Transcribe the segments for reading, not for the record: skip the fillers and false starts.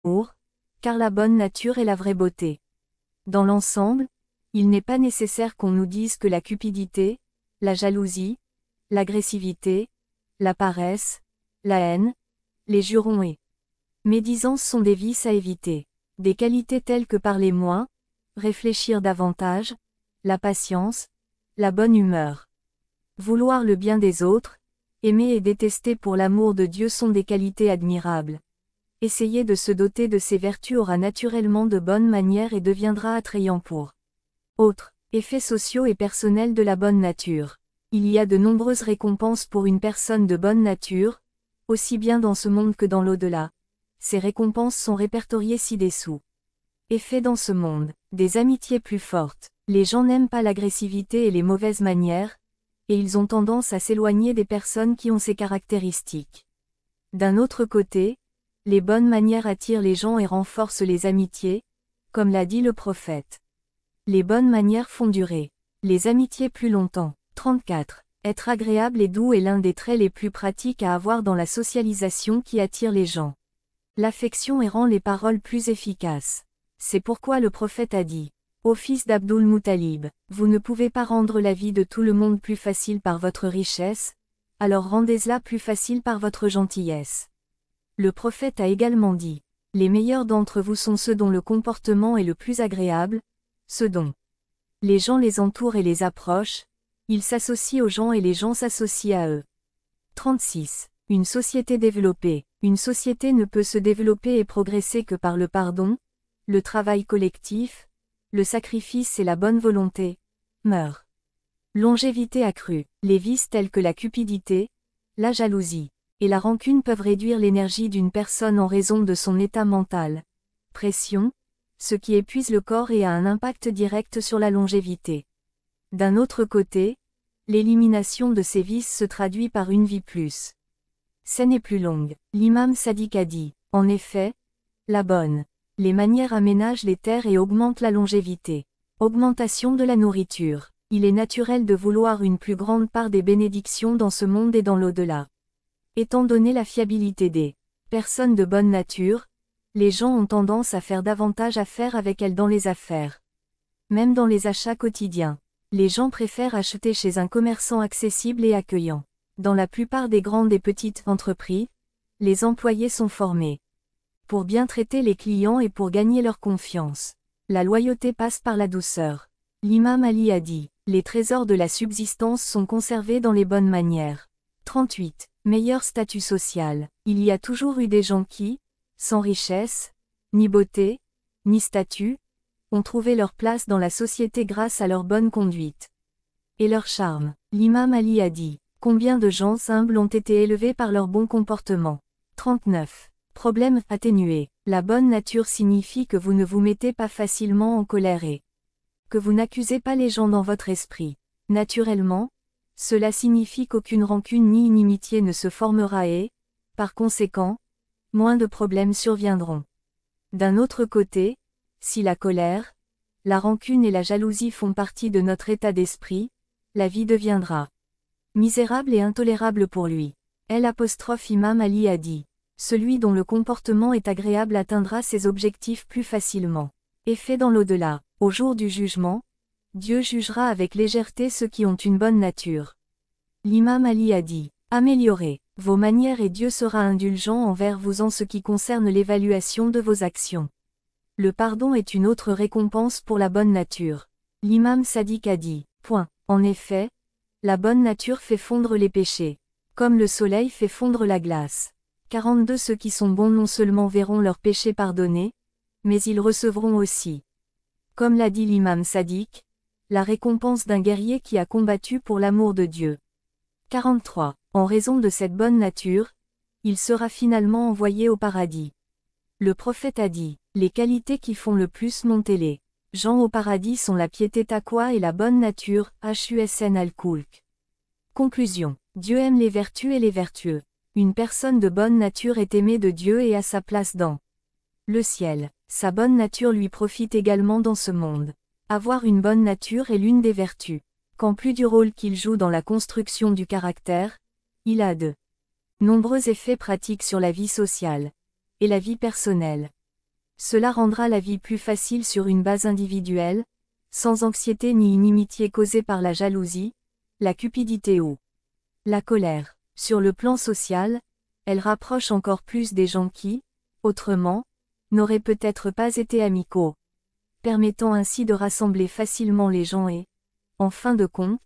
l'amour, car la bonne nature est la vraie beauté. Dans l'ensemble, il n'est pas nécessaire qu'on nous dise que la cupidité, la jalousie, l'agressivité, la paresse, la haine, les jurons et médisance sont des vices à éviter. Des qualités telles que parler moins, réfléchir davantage, la patience, la bonne humeur. Vouloir le bien des autres, aimer et détester pour l'amour de Dieu sont des qualités admirables. Essayer de se doter de ces vertus aura naturellement de bonnes manières et deviendra attrayant pour autres effets sociaux et personnels de la bonne nature. Il y a de nombreuses récompenses pour une personne de bonne nature, aussi bien dans ce monde que dans l'au-delà. Ces récompenses sont répertoriées ci-dessous. Effet dans ce monde, des amitiés plus fortes. Les gens n'aiment pas l'agressivité et les mauvaises manières, et ils ont tendance à s'éloigner des personnes qui ont ces caractéristiques. D'un autre côté, les bonnes manières attirent les gens et renforcent les amitiés, comme l'a dit le prophète. Les bonnes manières font durer les amitiés plus longtemps. 34. Être agréable et doux est l'un des traits les plus pratiques à avoir dans la socialisation qui attire les gens. L'affection rend les paroles plus efficaces. C'est pourquoi le prophète a dit, ô fils d'Abdul Muttalib, vous ne pouvez pas rendre la vie de tout le monde plus facile par votre richesse, alors rendez-la plus facile par votre gentillesse. Le prophète a également dit, les meilleurs d'entre vous sont ceux dont le comportement est le plus agréable, ceux dont les gens les entourent et les approchent, ils s'associent aux gens et les gens s'associent à eux. 36. Une société développée. Une société ne peut se développer et progresser que par le pardon, le travail collectif, le sacrifice et la bonne volonté. Meurt. Longévité accrue. Les vices tels que la cupidité, la jalousie et la rancune peuvent réduire l'énergie d'une personne en raison de son état mental. Pression, ce qui épuise le corps et a un impact direct sur la longévité. D'un autre côté, l'élimination de ces vices se traduit par une vie plus saine et plus longue. L'imam Sadiq a dit, en effet, la bonne les manières aménagent les terres et augmentent la longévité. Augmentation de la nourriture. Il est naturel de vouloir une plus grande part des bénédictions dans ce monde et dans l'au-delà. Étant donné la fiabilité des personnes de bonne nature, les gens ont tendance à faire davantage affaire avec elles dans les affaires. Même dans les achats quotidiens, les gens préfèrent acheter chez un commerçant accessible et accueillant. Dans la plupart des grandes et petites entreprises, les employés sont formés pour bien traiter les clients et pour gagner leur confiance. La loyauté passe par la douceur. L'imam Ali a dit, les trésors de la subsistance sont conservés dans les bonnes manières. 38. Meilleur statut social. Il y a toujours eu des gens qui, sans richesse, ni beauté, ni statut, ont trouvé leur place dans la société grâce à leur bonne conduite et leur charme. L'imam Ali a dit, combien de gens humbles ont été élevés par leur bon comportement. 39. Problème atténué. La bonne nature signifie que vous ne vous mettez pas facilement en colère et que vous n'accusez pas les gens dans votre esprit. Naturellement, cela signifie qu'aucune rancune ni inimitié ne se formera et, par conséquent, moins de problèmes surviendront. D'un autre côté, si la colère, la rancune et la jalousie font partie de notre état d'esprit, la vie deviendra misérable et intolérable pour lui. L'Imam Ali a dit, celui dont le comportement est agréable atteindra ses objectifs plus facilement. Effet dans l'au-delà. Au jour du jugement, Dieu jugera avec légèreté ceux qui ont une bonne nature. L'imam Ali a dit, améliorez vos manières et Dieu sera indulgent envers vous en ce qui concerne l'évaluation de vos actions. Le pardon est une autre récompense pour la bonne nature. L'imam Sadiq a dit, point. En effet, la bonne nature fait fondre les péchés, comme le soleil fait fondre la glace. 42. Ceux qui sont bons non seulement verront leurs péchés pardonnés, mais ils recevront aussi, comme l'a dit l'imam Sadiq, la récompense d'un guerrier qui a combattu pour l'amour de Dieu. 43. En raison de cette bonne nature, il sera finalement envoyé au paradis. Le prophète a dit, les qualités qui font le plus monter les gens au paradis sont la piété taqwa et la bonne nature, Husn al-Kulk. Conclusion. Dieu aime les vertus et les vertueux. Une personne de bonne nature est aimée de Dieu et a sa place dans le ciel. Sa bonne nature lui profite également dans ce monde. Avoir une bonne nature est l'une des vertus. Qu'en plus du rôle qu'il joue dans la construction du caractère, il a de nombreux effets pratiques sur la vie sociale et la vie personnelle. Cela rendra la vie plus facile sur une base individuelle, sans anxiété ni inimitié causée par la jalousie, la cupidité ou la colère. Sur le plan social, elle rapproche encore plus des gens qui, autrement, n'auraient peut-être pas été amicaux, permettant ainsi de rassembler facilement les gens et, en fin de compte,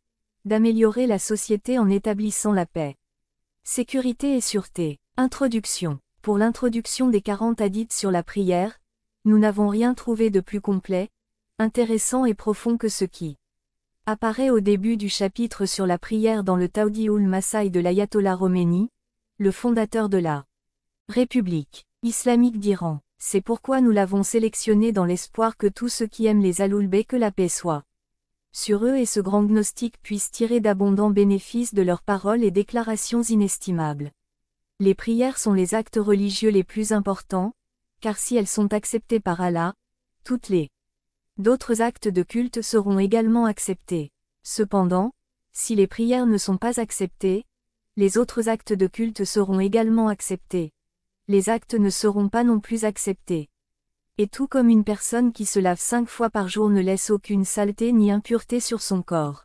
d'améliorer la société en établissant la paix. Sécurité et sûreté. Introduction. Pour l'introduction des 40 hadiths sur la prière, nous n'avons rien trouvé de plus complet, intéressant et profond que ce qui apparaît au début du chapitre sur la prière dans le Tawdi'ul Masai de l'Ayatollah Khomeini, le fondateur de la République islamique d'Iran. C'est pourquoi nous l'avons sélectionné dans l'espoir que tous ceux qui aiment les Ahlul Bayt que la paix soit sur eux et ce grand gnostique puisse tirer d'abondants bénéfices de leurs paroles et déclarations inestimables. Les prières sont les actes religieux les plus importants, car si elles sont acceptées par Allah, toutes les d'autres actes de culte seront également acceptés. Cependant, si les prières ne sont pas acceptées, les autres actes de culte seront également acceptés. Les actes ne seront pas non plus acceptés. Et tout comme une personne qui se lave 5 fois par jour ne laisse aucune saleté ni impureté sur son corps.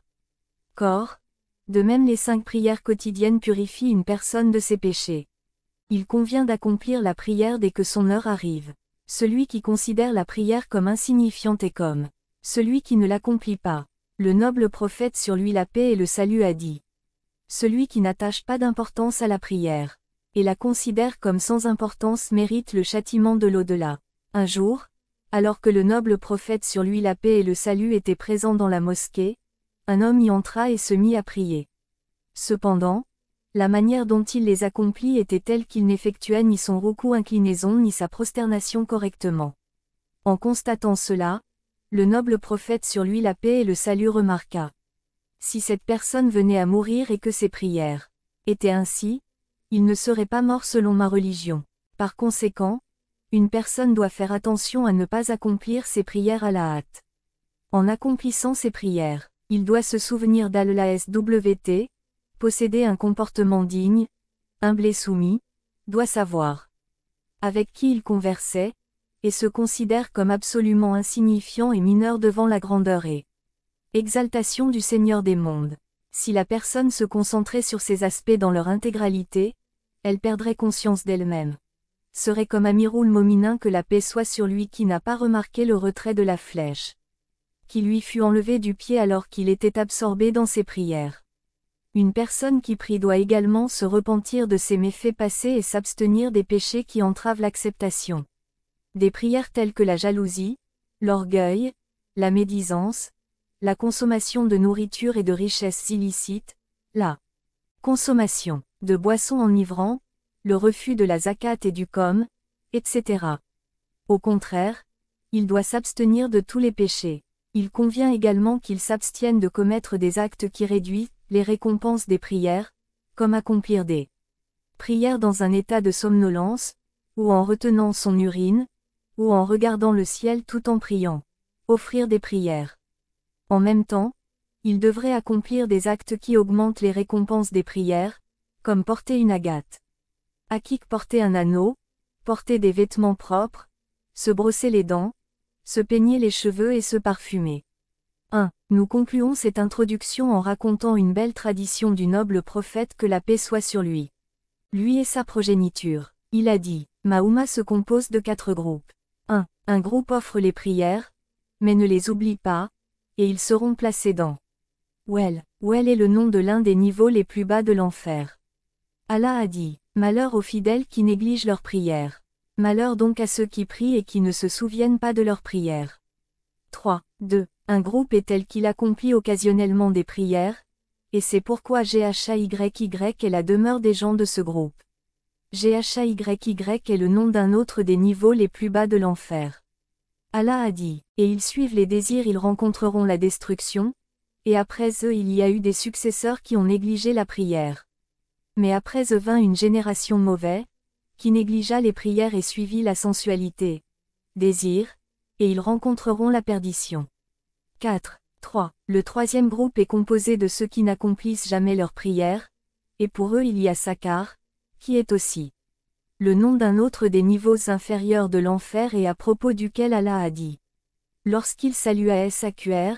De même les 5 prières quotidiennes purifient une personne de ses péchés. Il convient d'accomplir la prière dès que son heure arrive. Celui qui considère la prière comme insignifiante est comme celui qui ne l'accomplit pas. Le noble prophète sur lui la paix et le salut a dit. Celui qui n'attache pas d'importance à la prière et la considère comme sans importance mérite le châtiment de l'au-delà. Un jour, alors que le noble prophète sur lui la paix et le salut étaient présents dans la mosquée, un homme y entra et se mit à prier. Cependant, la manière dont il les accomplit était telle qu'il n'effectua ni son ruku inclinaison ni sa prosternation correctement. En constatant cela, le noble prophète sur lui la paix et le salut remarqua. Si cette personne venait à mourir et que ses prières étaient ainsi, il ne serait pas mort selon ma religion. Par conséquent, une personne doit faire attention à ne pas accomplir ses prières à la hâte. En accomplissant ses prières, il doit se souvenir d'Allah SWT, posséder un comportement digne, humble et soumis, doit savoir avec qui il conversait, et se considère comme absolument insignifiant et mineur devant la grandeur et exaltation du Seigneur des mondes. Si la personne se concentrait sur ces aspects dans leur intégralité, elle perdrait conscience d'elle-même. Serait comme Amirul Mominin que la paix soit sur lui qui n'a pas remarqué le retrait de la flèche qui lui fut enlevé du pied alors qu'il était absorbé dans ses prières. Une personne qui prie doit également se repentir de ses méfaits passés et s'abstenir des péchés qui entravent l'acceptation des prières telles que la jalousie, l'orgueil, la médisance, la consommation de nourriture et de richesses illicites, la consommation de boissons enivrants, le refus de la zakat et du khom, etc. Au contraire, il doit s'abstenir de tous les péchés. Il convient également qu'il s'abstienne de commettre des actes qui réduisent les récompenses des prières, comme accomplir des prières dans un état de somnolence, ou en retenant son urine, ou en regardant le ciel tout en priant. Offrir des prières. En même temps, il devrait accomplir des actes qui augmentent les récompenses des prières, comme porter une agate. Akik porter un anneau, porter des vêtements propres, se brosser les dents, se peigner les cheveux et se parfumer. 1. Nous concluons cette introduction en racontant une belle tradition du noble prophète que la paix soit sur lui. Lui et sa progéniture. Il a dit, ma Oumma se compose de 4 groupes. 1. Un groupe offre les prières, mais ne les oublie pas, et ils seront placés dans Well est le nom de l'un des niveaux les plus bas de l'enfer. Allah a dit, malheur aux fidèles qui négligent leurs prières. Malheur donc à ceux qui prient et qui ne se souviennent pas de leurs prières. 3. 2. Un groupe est tel qu'il accomplit occasionnellement des prières, et c'est pourquoi GHAYY est la demeure des gens de ce groupe. GHAYY est le nom d'un autre des niveaux les plus bas de l'enfer. Allah a dit, et ils suivent les désirs, ils rencontreront la destruction, et après eux il y a eu des successeurs qui ont négligé la prière. Mais après eux vint une génération mauvaise, qui négligea les prières et suivit la sensualité. Désir, et ils rencontreront la perdition. 4. 3. Le troisième groupe est composé de ceux qui n'accomplissent jamais leurs prières, et pour eux il y a Sakar, qui est aussi le nom d'un autre des niveaux inférieurs de l'enfer et à propos duquel Allah a dit. Lorsqu'ils salua SAQR,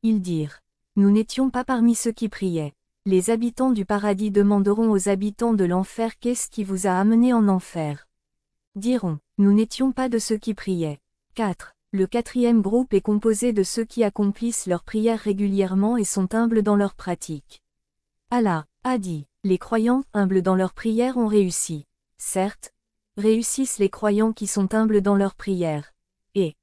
ils dirent. Nous n'étions pas parmi ceux qui priaient. Les habitants du paradis demanderont aux habitants de l'enfer qu'est-ce qui vous a amené en enfer. Diront, nous n'étions pas de ceux qui priaient. 4. Le quatrième groupe est composé de ceux qui accomplissent leurs prières régulièrement et sont humbles dans leur pratique. Allah a dit, les croyants humbles dans leurs prières ont réussi. Certes, réussissent les croyants qui sont humbles dans leurs prières. Et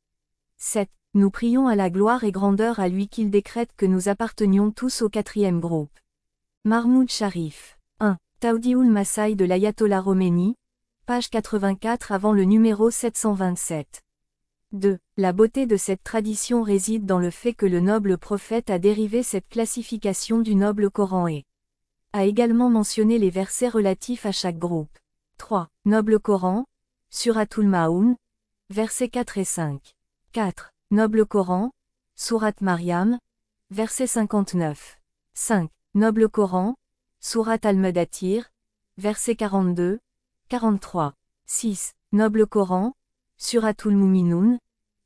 7. Nous prions à la gloire et grandeur à lui qu'il décrète que nous appartenions tous au quatrième groupe. Mahmoud Sharif. 1. Tawdi'ul Masai de l'Ayatollah Khomeini, page 84 avant le numéro 727. 2. La beauté de cette tradition réside dans le fait que le noble prophète a dérivé cette classification du noble Coran et a également mentionné les versets relatifs à chaque groupe. 3. Noble Coran, Suratul Maun, versets 4 et 5. 4. Noble Coran, Surat Maryam, verset 59. 5. Noble Coran, Surat Al-Mudaththir, verset 42, 43. 6. Noble Coran, Suratul Mu'minun,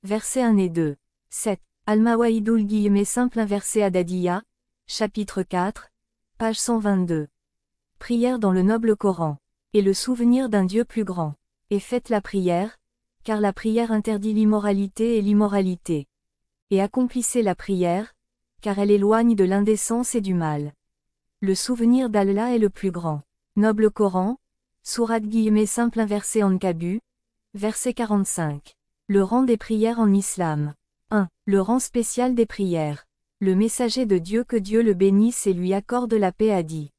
versets 1 et 2. 7. Al-Mawaidul simple inversé Adadiyya, chapitre 4, page 122. Prière dans le noble Coran. Et le souvenir d'un Dieu plus grand. Et faites la prière, car la prière interdit l'immoralité et l'immoralité. Et accomplissez la prière, car elle éloigne de l'indécence et du mal. Le souvenir d'Allah est le plus grand. Noble Coran, Surat simple inversé Ankabut, verset 45. Le rang des prières en islam. 1. Le rang spécial des prières. Le messager de Dieu que Dieu le bénisse et lui accorde la paix a dit.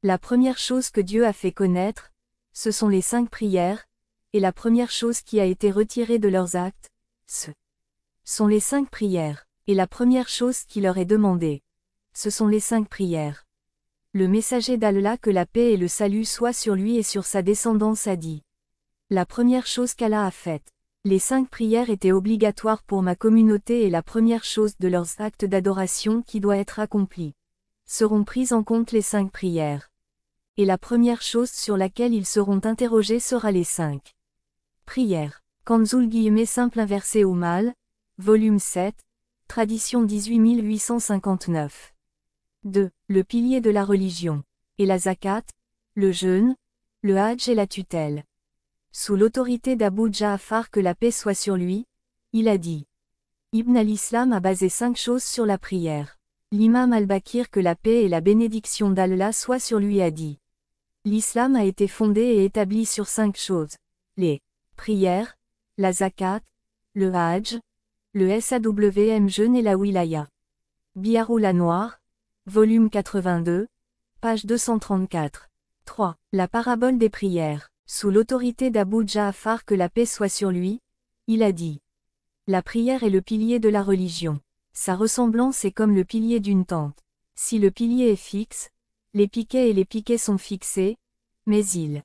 La première chose que Dieu a fait connaître, ce sont les 5 prières, et la première chose qui a été retirée de leurs actes, ce sont les 5 prières, et la première chose qui leur est demandée, ce sont les 5 prières. Le messager d'Allah que la paix et le salut soient sur lui et sur sa descendance a dit. La première chose qu'Allah a faite. Les 5 prières étaient obligatoires pour ma communauté et la première chose de leurs actes d'adoration qui doit être accomplie. Seront prises en compte les 5 prières. Et la première chose sur laquelle ils seront interrogés sera les 5 prières. Kanzul simple inversé au mal, volume 7, tradition 18859. 2. Le pilier de la religion. Et la zakat, le jeûne, le hajj et la tutelle. Sous l'autorité d'Abu Ja'far que la paix soit sur lui, il a dit. Ibn al-Islam a basé 5 choses sur la prière. L'imam al-Bakir que la paix et la bénédiction d'Allah soient sur lui a dit. L'islam a été fondé et établi sur 5 choses. Les prières, la zakat, le hajj, le SAWM jeûne et la wilaya. Biharul Anwar, volume 82, page 234. 3. La parabole des prières. Sous l'autorité d'Abu Ja'far que la paix soit sur lui, il a dit. La prière est le pilier de la religion. Sa ressemblance est comme le pilier d'une tente. Si le pilier est fixe, les piquets et les piquets sont fixés, mais il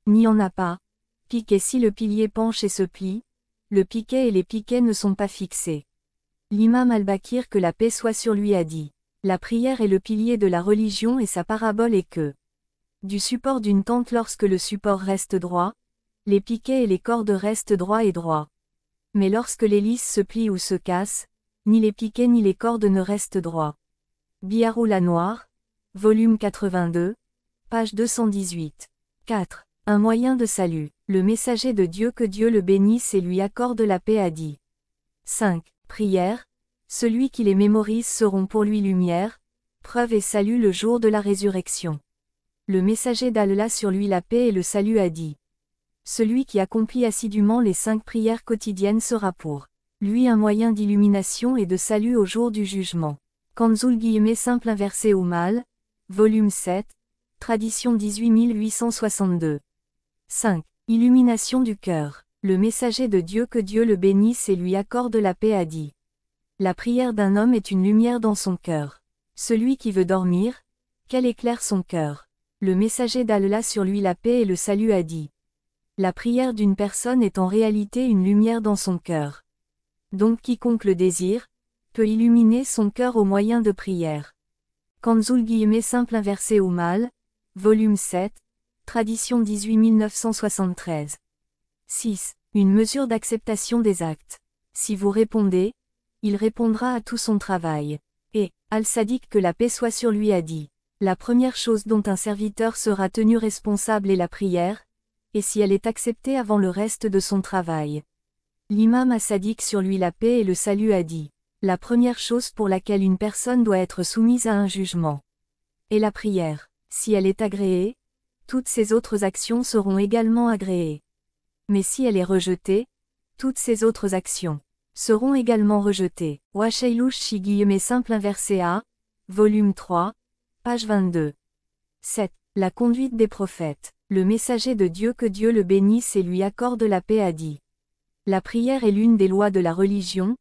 n'y en a pas. Piquet si le pilier penche et se plie, le piquet et les piquets ne sont pas fixés. L'imam al-Bakir que la paix soit sur lui a dit. La prière est le pilier de la religion et sa parabole est que du support d'une tente lorsque le support reste droit, les piquets et les cordes restent droits et droits. Mais lorsque l'hélice se plie ou se casse, ni les piquets ni les cordes ne restent droits. Biharul Anwar, volume 82, page 218. 4. Un moyen de salut. Le messager de Dieu que Dieu le bénisse et lui accorde la paix a dit. 5. Prière. Celui qui les mémorise seront pour lui lumière, preuve et salut le jour de la résurrection. Le messager d'Allah sur lui la paix et le salut a dit. Celui qui accomplit assidûment les 5 prières quotidiennes sera pour lui un moyen d'illumination et de salut au jour du jugement. Kanzul simple inversé au mal, volume 7, tradition 18862. 5. Illumination du cœur. Le messager de Dieu que Dieu le bénisse et lui accorde la paix a dit. La prière d'un homme est une lumière dans son cœur. Celui qui veut dormir, qu'elle éclaire son cœur. Le messager d'Allah sur lui la paix et le salut a dit. La prière d'une personne est en réalité une lumière dans son cœur. Donc quiconque le désire, peut illuminer son cœur au moyen de prière. Kanzul simple inversé au mal, volume 7, Tradition 18 1973. 6. Une mesure d'acceptation des actes. Si vous répondez, il répondra à tout son travail. Et, Al-Sadiq que la paix soit sur lui a dit. La première chose dont un serviteur sera tenu responsable est la prière, et si elle est acceptée avant le reste de son travail. L'imam As-Sadiq sur lui la paix et le salut a dit. La première chose pour laquelle une personne doit être soumise à un jugement est la prière. Si elle est agréée, toutes ses autres actions seront également agréées. Mais si elle est rejetée, toutes ses autres actions seront également rejetées. Washailush shi simple inversé A, volume 3, page 22. 7. La conduite des prophètes. Le messager de Dieu que Dieu le bénisse et lui accorde la paix a dit. La prière est l'une des lois de la religion,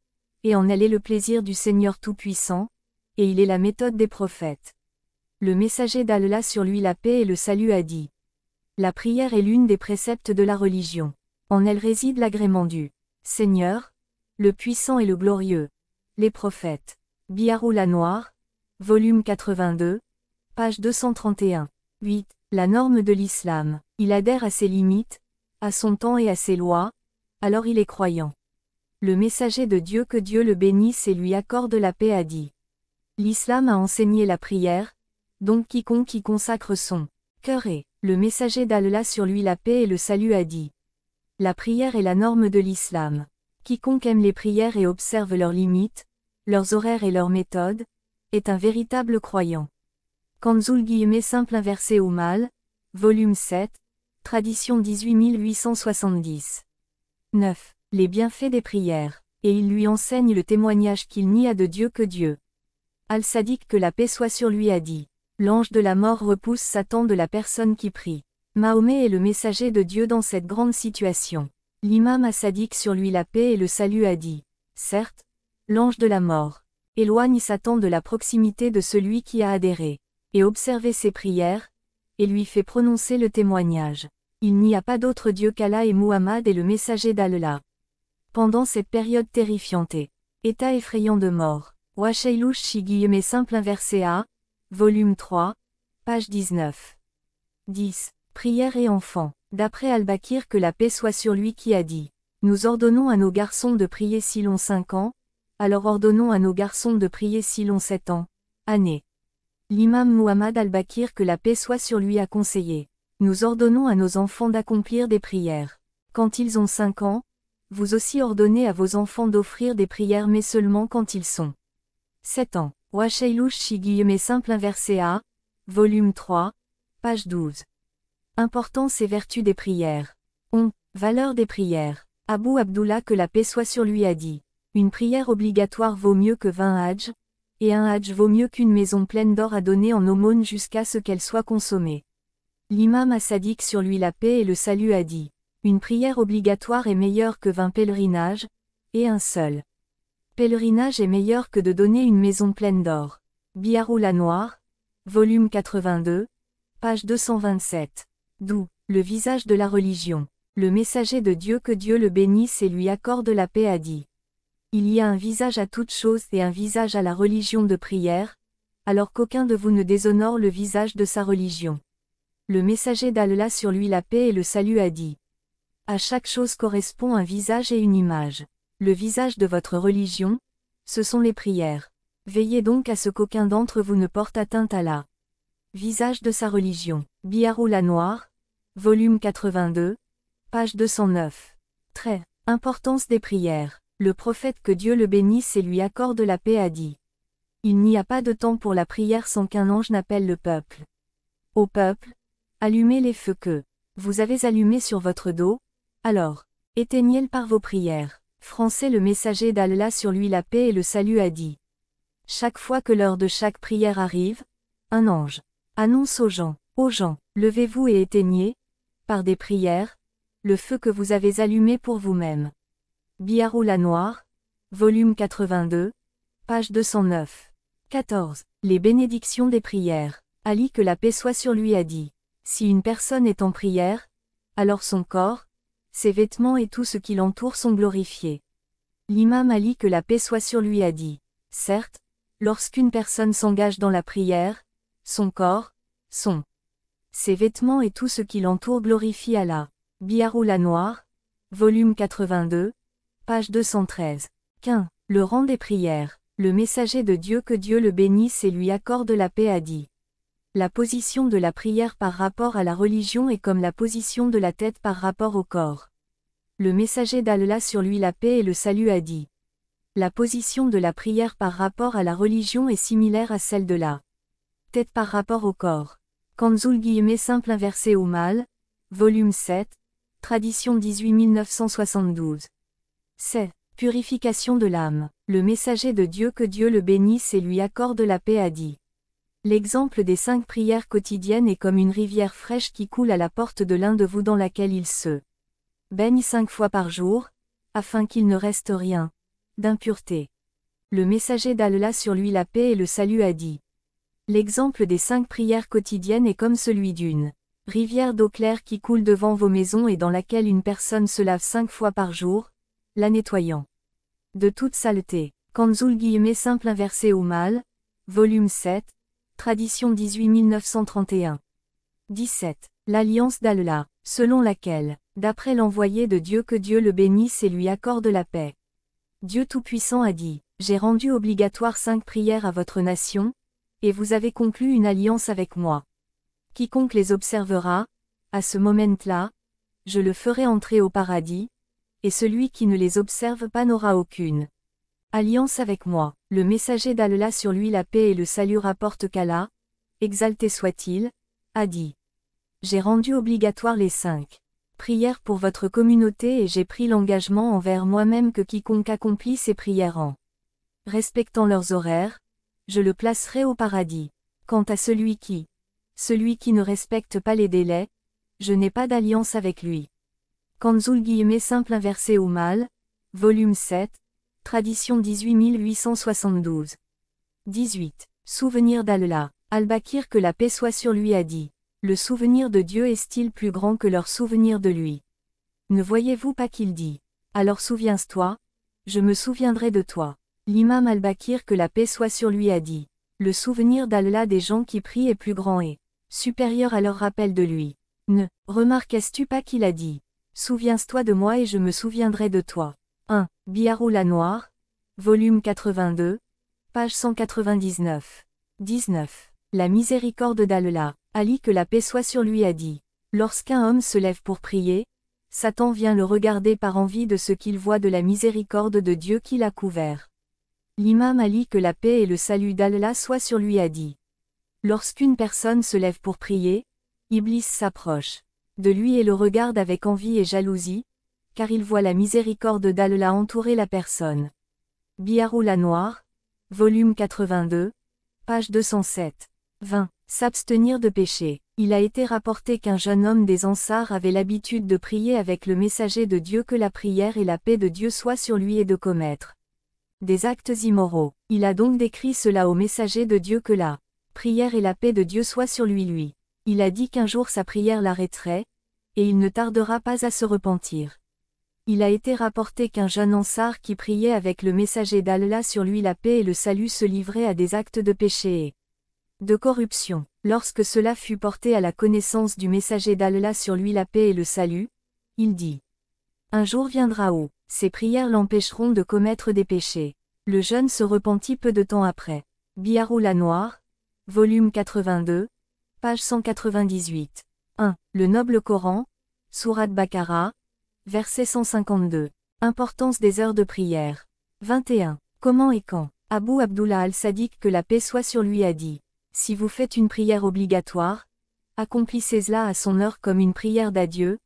et en elle est le plaisir du Seigneur Tout-Puissant, et il est la méthode des prophètes. Le messager d'Allah sur lui la paix et le salut a dit. La prière est l'une des préceptes de la religion. En elle réside l'agrément du Seigneur, le puissant et le glorieux. Les prophètes. Biharoul Anwar, volume 82, page 231. 8. La norme de l'islam. Il adhère à ses limites, à son temps et à ses lois, alors il est croyant. Le messager de Dieu que Dieu le bénisse et lui accorde la paix a dit. L'islam a enseigné la prière, donc quiconque y consacre son cœur est. Le messager d'Allah sur lui la paix et le salut a dit. La prière est la norme de l'islam. Quiconque aime les prières et observe leurs limites, leurs horaires et leurs méthodes, est un véritable croyant. Kanzul simple inversé au mal, volume 7, tradition 18 870. 9. Les bienfaits des prières, et il lui enseigne le témoignage qu'il n'y a de Dieu que Dieu. Al-Sadiq que la paix soit sur lui a dit. L'ange de la mort repousse Satan de la personne qui prie. Mahomet est le messager de Dieu dans cette grande situation. L'imam As-Sadiq sur lui la paix et le salut a dit. Certes, l'ange de la mort éloigne Satan de la proximité de celui qui a adhéré, et observé ses prières, et lui fait prononcer le témoignage. Il n'y a pas d'autre Dieu qu'Allah et Muhammad est le messager d'Allah. Pendant cette période terrifiante et état effrayant de mort, Washailush shi simple inversé A, volume 3, page 19. 10. Prière et enfants. D'après Al-Bakir que la paix soit sur lui qui a dit. Nous ordonnons à nos garçons de prier si l'on 5 ans, alors ordonnons à nos garçons de prier si l'on 7 ans, année. L'imam Muhammad Al-Bakir que la paix soit sur lui a conseillé. Nous ordonnons à nos enfants d'accomplir des prières. Quand ils ont 5 ans, vous aussi ordonnez à vos enfants d'offrir des prières mais seulement quand ils sont 7 ans. Washailush shi simple inversé A, volume 3, page 12. Importance et vertu des prières. Valeur des prières. Abu Abdullah que la paix soit sur lui a dit. Une prière obligatoire vaut mieux que 20 hajj, et un hajj vaut mieux qu'une maison pleine d'or à donner en aumône jusqu'à ce qu'elle soit consommée. L'imam As-Sadiq sur lui la paix et le salut a dit. Une prière obligatoire est meilleure que 20 pèlerinages, et un seul pèlerinage est meilleur que de donner une maison pleine d'or. Biharoul Anwar, volume 82, page 227. D'où, le visage de la religion. Le messager de Dieu que Dieu le bénisse et lui accorde la paix a dit. Il y a un visage à toute chose et un visage à la religion de prière, alors qu'aucun de vous ne déshonore le visage de sa religion. Le messager d'Allah sur lui la paix et le salut a dit. À chaque chose correspond un visage et une image. Le visage de votre religion, ce sont les prières. Veillez donc à ce qu'aucun d'entre vous ne porte atteinte à la visage de sa religion. Biharoul Anwar, volume 82, page 209. Très. Importance des prières. Le prophète que Dieu le bénisse et lui accorde la paix a dit. Il n'y a pas de temps pour la prière sans qu'un ange n'appelle le peuple. Ô peuple, allumez les feux que vous avez allumés sur votre dos, alors, éteignez-les par vos prières. Français le messager d'Allah sur lui la paix et le salut a dit. Chaque fois que l'heure de chaque prière arrive, un ange annonce aux gens, levez-vous et éteignez, par des prières, le feu que vous avez allumé pour vous-même. Biharoul Anwar, volume 82, page 209. 14. Les bénédictions des prières. Ali que la paix soit sur lui a dit. Si une personne est en prière, alors son corps, ses vêtements et tout ce qui l'entoure sont glorifiés. L'imam Ali que la paix soit sur lui a dit. Certes, lorsqu'une personne s'engage dans la prière, son corps, ses Ses vêtements et tout ce qui l'entoure glorifient Allah. Biharoul Anwar, volume 82, page 213. Qu'un, le rang des prières. Le messager de Dieu, que Dieu le bénisse et lui accorde la paix, a dit. La position de la prière par rapport à la religion est comme la position de la tête par rapport au corps. Le messager d'Allah, sur lui la paix et le salut, a dit. La position de la prière par rapport à la religion est similaire à celle de la tête par rapport au corps. Kanzul simple inversé au mal, volume 7, tradition 18 1972. C'est purification de l'âme. Le messager de Dieu, que Dieu le bénisse et lui accorde la paix, a dit. L'exemple des 5 prières quotidiennes est comme une rivière fraîche qui coule à la porte de l'un de vous, dans laquelle il se baigne 5 fois par jour, afin qu'il ne reste rien d'impureté. Le messager d'Allah, sur lui la paix et le salut, a dit. L'exemple des 5 prières quotidiennes est comme celui d'une rivière d'eau claire qui coule devant vos maisons et dans laquelle une personne se lave 5 fois par jour, la nettoyant de toute saleté. Kanzul simple inversé au mal, volume 7, tradition 18 1931. 17. L'alliance d'Allah, selon laquelle, d'après l'envoyé de Dieu, que Dieu le bénisse et lui accorde la paix. Dieu Tout-Puissant a dit, j'ai rendu obligatoire 5 prières à votre nation, et vous avez conclu une alliance avec moi. Quiconque les observera, à ce moment-là, je le ferai entrer au paradis, et celui qui ne les observe pas n'aura aucune alliance avec moi. Le messager d'Allah, sur lui la paix et le salut, rapporte qu'Allah, exalté soit-il, a dit. J'ai rendu obligatoire les 5 prières pour votre communauté et j'ai pris l'engagement envers moi-même que quiconque accomplit ces prières en respectant leurs horaires, je le placerai au paradis. Quant à celui qui ne respecte pas les délais, je n'ai pas d'alliance avec lui. Kanzul simple inversé au mal, volume 7, tradition 18 872. 18. Souvenir d'Allah. Al-Bakir, que la paix soit sur lui, a dit. Le souvenir de Dieu est-il plus grand que leur souvenir de lui? Ne voyez-vous pas qu'il dit? Alors souviens-toi, je me souviendrai de toi. L'imam Al-Bakir, que la paix soit sur lui, a dit. Le souvenir d'Allah des gens qui prient est plus grand et supérieur à leur rappel de lui. Ne remarques-tu pas qu'il a dit? Souviens-toi de moi et je me souviendrai de toi. 1. Biharoul Anwar, volume 82, page 199. 19. La miséricorde d'Allah. Ali, que la paix soit sur lui, a dit. Lorsqu'un homme se lève pour prier, Satan vient le regarder par envie de ce qu'il voit de la miséricorde de Dieu qui l'a couvert. L'imam Ali, que la paix et le salut d'Allah soient sur lui, a dit. Lorsqu'une personne se lève pour prier, Iblis s'approche de lui et le regarde avec envie et jalousie, car il voit la miséricorde d'Allah entourer la personne. Biharoul Anwar, volume 82, page 207. 20. S'abstenir de péché. Il a été rapporté qu'un jeune homme des Ansars avait l'habitude de prier avec le messager de Dieu, que la prière et la paix de Dieu soient sur lui, et de commettre des actes immoraux. Il a donc décrit cela au messager de Dieu, que la prière et la paix de Dieu soient sur lui. Il a dit qu'un jour sa prière l'arrêterait, et il ne tardera pas à se repentir. Il a été rapporté qu'un jeune Ansar qui priait avec le messager d'Allah, sur lui la paix et le salut, se livrait à des actes de péché et de corruption. Lorsque cela fut porté à la connaissance du messager d'Allah, sur lui la paix et le salut, il dit. Un jour viendra où ces prières l'empêcheront de commettre des péchés. Le jeune se repentit peu de temps après. Biharoul Anwar, volume 82, page 198. 1. Le noble Coran, Sourate Baqara, verset 152. Importance des heures de prière. 21. Comment et quand? Abu Abdullah al-Sadiq, que la paix soit sur lui, a dit. Si vous faites une prière obligatoire, accomplissez-la à son heure comme une prière d'adieu,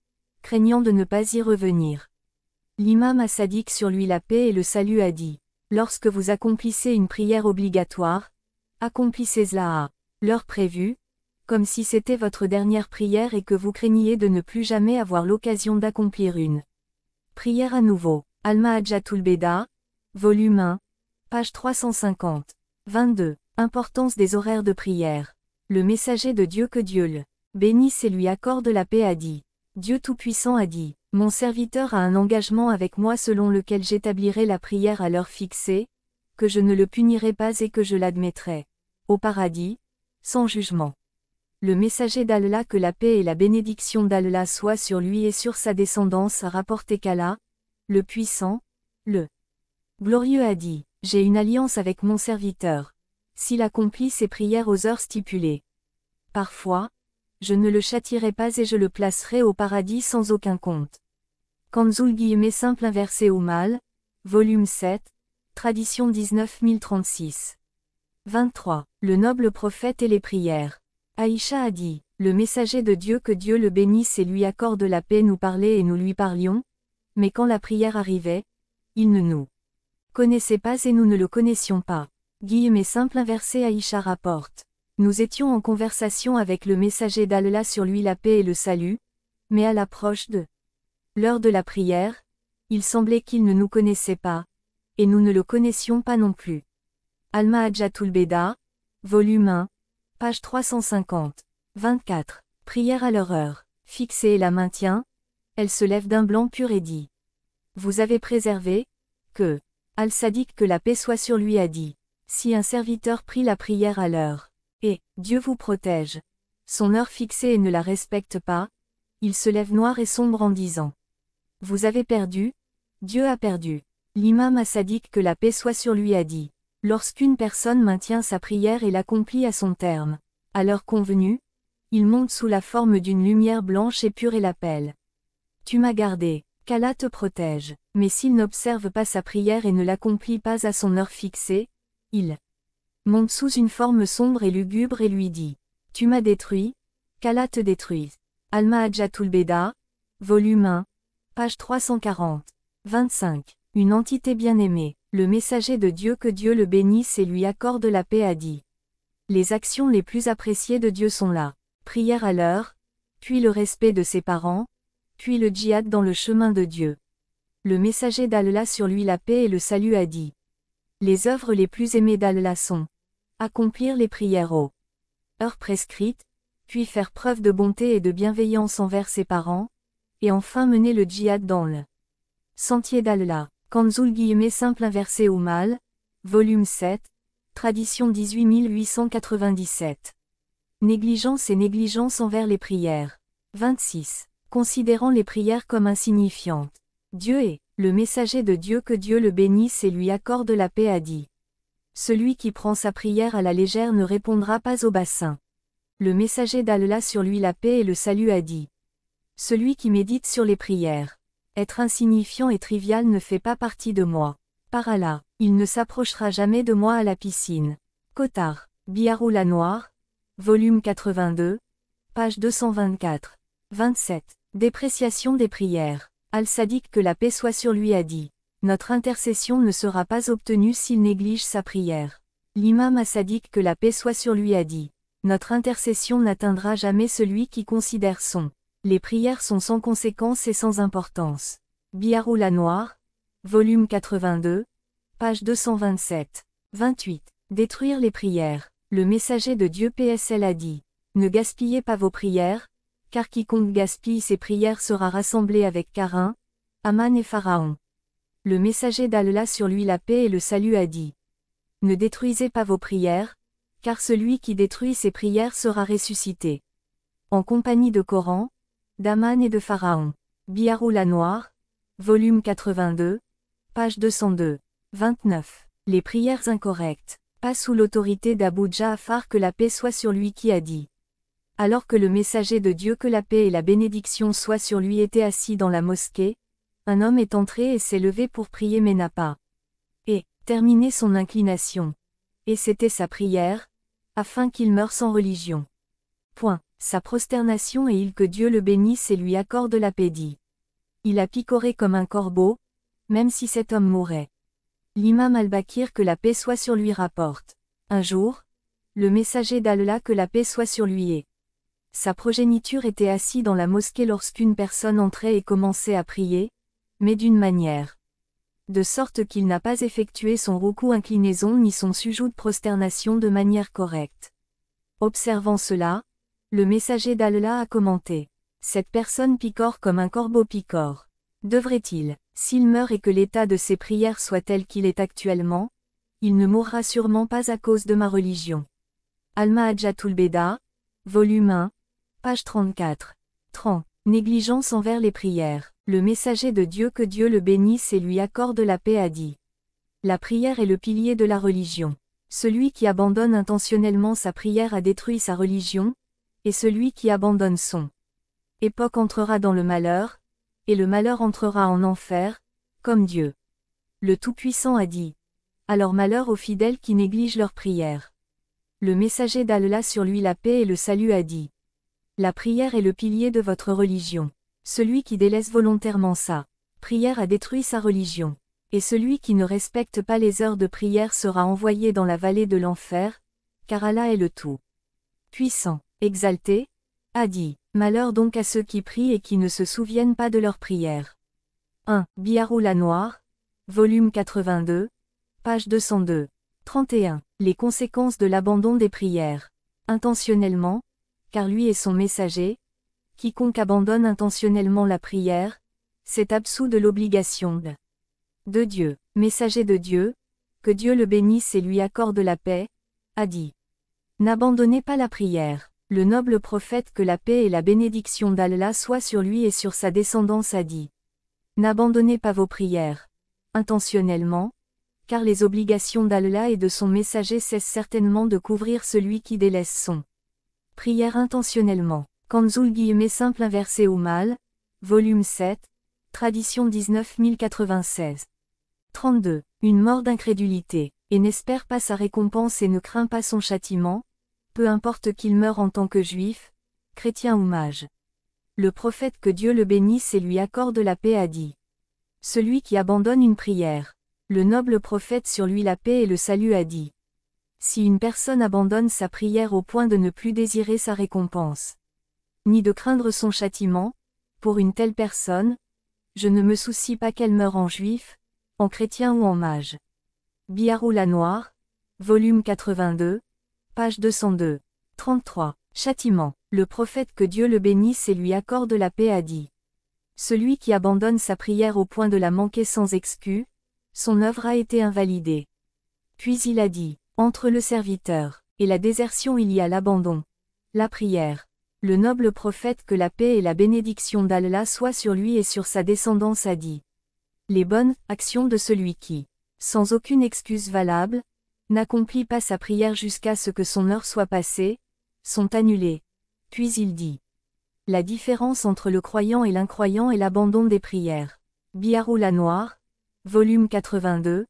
craignant de ne pas y revenir. L'imam as-Sadiq, sur lui la paix et le salut, a dit. Lorsque vous accomplissez une prière obligatoire, accomplissez-la à l'heure prévue, comme si c'était votre dernière prière et que vous craigniez de ne plus jamais avoir l'occasion d'accomplir une prière à nouveau. Al-Mahajjatul Beda, volume 1, page 350. 22. Importance des horaires de prière. Le messager de Dieu, que Dieu le bénisse et lui accorde la paix, a dit. Dieu Tout-Puissant a dit. Mon serviteur a un engagement avec moi selon lequel j'établirai la prière à l'heure fixée, que je ne le punirai pas et que je l'admettrai au paradis, sans jugement. Le messager d'Allah, que la paix et la bénédiction d'Allah soient sur lui et sur sa descendance, a rapporté qu'Allah, le puissant, le glorieux, a dit: J'ai une alliance avec mon serviteur. S'il accomplit ses prières aux heures stipulées, parfois, je ne le châtierai pas et je le placerai au paradis sans aucun compte. Kanzul _ simple inversé au mal, volume 7, tradition 19036. 23. Le noble prophète et les prières. Aïcha a dit: Le messager de Dieu, que Dieu le bénisse et lui accorde la paix, nous parlait et nous lui parlions, mais quand la prière arrivait, il ne nous connaissait pas et nous ne le connaissions pas. Simple inversé. Aïcha rapporte: Nous étions en conversation avec le messager d'Allah, sur lui la paix et le salut, mais à l'approche de l'heure de la prière, il semblait qu'il ne nous connaissait pas, et nous ne le connaissions pas non plus. Al-Mahajjatul Beda, volume 1, page 350. 24. Prière à leur heure fixée et la maintient, elle se lève d'un blanc pur et dit: Vous avez préservé, que Al-Sadiq, que la paix soit sur lui, a dit: Si un serviteur prie la prière à l'heure, et Dieu vous protège, son heure fixée, et ne la respecte pas, il se lève noir et sombre en disant: Vous avez perdu, Dieu a perdu. L'imam As-Sadiq, que la paix soit sur lui, a dit: Lorsqu'une personne maintient sa prière et l'accomplit à son terme, à l'heure convenue, il monte sous la forme d'une lumière blanche et pure et l'appelle: Tu m'as gardé, qu'Allah te protège. Mais s'il n'observe pas sa prière et ne l'accomplit pas à son heure fixée, il monte sous une forme sombre et lugubre et lui dit: Tu m'as détruit, qu'Allah te détruise. Al-Mahajjatul Beda, volume 1, page 340. 25. Une entité bien-aimée, le messager de Dieu, que Dieu le bénisse et lui accorde la paix, a dit: Les actions les plus appréciées de Dieu sont la prière à l'heure, puis le respect de ses parents, puis le djihad dans le chemin de Dieu. Le messager d'Allah, sur lui la paix et le salut, a dit: Les œuvres les plus aimées d'Allah sont accomplir les prières aux heures prescrites, puis faire preuve de bonté et de bienveillance envers ses parents, et enfin mener le djihad dans le sentier d'Allah. Kanzul _ simple inversé au mal, volume 7, tradition 18897. Négligence et négligence envers les prières. 26. Considérant les prières comme insignifiantes. Dieu est le messager de Dieu, que Dieu le bénisse et lui accorde la paix, a dit: Celui qui prend sa prière à la légère ne répondra pas au bassin. Le messager d'Allah, sur lui la paix et le salut, a dit: Celui qui médite sur les prières, être insignifiant et trivial, ne fait pas partie de moi. Par Allah, il ne s'approchera jamais de moi à la piscine. Kotar, Biharul Anwar, volume 82, page 224. 27. Dépréciation des prières. Al-Sadiq, que la paix soit sur lui, a dit: Notre intercession ne sera pas obtenue s'il néglige sa prière. L'imam As-Sadiq, que la paix soit sur lui, a dit: Notre intercession n'atteindra jamais celui qui considère les prières sont sans conséquence et sans importance. Biharul Anwar, volume 82, page 227. 28. Détruire les prières. Le messager de Dieu PSL a dit: Ne gaspillez pas vos prières, car quiconque gaspille ses prières sera rassemblé avec Carin, Aman et Pharaon. Le messager d'Allah, sur lui la paix et le salut, a dit: Ne détruisez pas vos prières, car celui qui détruit ses prières sera ressuscité en compagnie de Coran, d'Aman et de Pharaon. Biharul Anwar, volume 82, page 202. 29. Les prières incorrectes. Pas sous l'autorité d'Abu Ja'far, que la paix soit sur lui, qui a dit: Alors que le messager de Dieu, que la paix et la bénédiction soient sur lui, était assis dans la mosquée, un homme est entré et s'est levé pour prier, mais n'a pas terminé son inclination. Et c'était sa prière, afin qu'il meure sans religion. Point. Sa prosternation, et il, que Dieu le bénisse et lui accorde la paix, dit: Il a picoré comme un corbeau, même si cet homme mourait. L'imam Al-Bakir, que la paix soit sur lui, rapporte: Un jour, le messager d'Allah, que la paix soit sur lui, et sa progéniture était assis dans la mosquée lorsqu'une personne entrait et commençait à prier, mais d'une manière de sorte qu'il n'a pas effectué son ruku inclinaison ni son sujoud prosternation de manière correcte. Observant cela, le messager d'Allah a commenté: Cette personne picore comme un corbeau picore. Devrait-il, s'il meurt et que l'état de ses prières soit tel qu'il est actuellement, il ne mourra sûrement pas à cause de ma religion. Al-Mahajjatul Beda, Volume 1, page 34. 30. Négligence envers les prières. Le messager de Dieu, que Dieu le bénisse et lui accorde la paix, a dit. La prière est le pilier de la religion. Celui qui abandonne intentionnellement sa prière a détruit sa religion, et celui qui abandonne son époque entrera dans le malheur, et le malheur entrera en enfer, comme Dieu. Le Tout-Puissant a dit. Alors malheur aux fidèles qui négligent leur prière. Le messager d'Allah, sur lui la paix et le salut, a dit. La prière est le pilier de votre religion. Celui qui délaisse volontairement sa prière a détruit sa religion. Et celui qui ne respecte pas les heures de prière sera envoyé dans la vallée de l'enfer, car Allah est le Tout-Puissant, exalté, a dit. Malheur donc à ceux qui prient et qui ne se souviennent pas de leur prière. 1. Biharul Noir, volume 82, page 202. 31. Les conséquences de l'abandon des prières. Intentionnellement, car lui est son messager. Quiconque abandonne intentionnellement la prière, s'est absous de l'obligation de Dieu. Messager de Dieu, que Dieu le bénisse et lui accorde la paix, a dit. N'abandonnez pas la prière. Le noble prophète, que la paix et la bénédiction d'Allah soient sur lui et sur sa descendance, a dit. N'abandonnez pas vos prières. Intentionnellement, car les obligations d'Allah et de son messager cessent certainement de couvrir celui qui délaisse son prière intentionnellement. Kanzul simple inversé ou mal, volume 7, tradition 19096. 32. Une mort d'incrédulité, et n'espère pas sa récompense et ne craint pas son châtiment, peu importe qu'il meure en tant que juif, chrétien ou mage. Le prophète, que Dieu le bénisse et lui accorde la paix, a dit. Celui qui abandonne une prière. Le noble prophète, sur lui la paix et le salut, a dit. Si une personne abandonne sa prière au point de ne plus désirer sa récompense, ni de craindre son châtiment, pour une telle personne, je ne me soucie pas qu'elle meure en juif, en chrétien ou en mage. Biharul Noir, volume 82, page 202. 33. Châtiment. Le prophète, que Dieu le bénisse et lui accorde la paix, a dit. Celui qui abandonne sa prière au point de la manquer sans excuse, son œuvre a été invalidée. Puis il a dit. Entre le serviteur et la désertion il y a l'abandon, la prière. Le noble prophète, que la paix et la bénédiction d'Allah soient sur lui et sur sa descendance, a dit. Les bonnes actions de celui qui, sans aucune excuse valable, n'accomplit pas sa prière jusqu'à ce que son heure soit passée, sont annulées. Puis il dit. La différence entre le croyant et l'incroyant est l'abandon des prières. Biharul Noir, volume 82,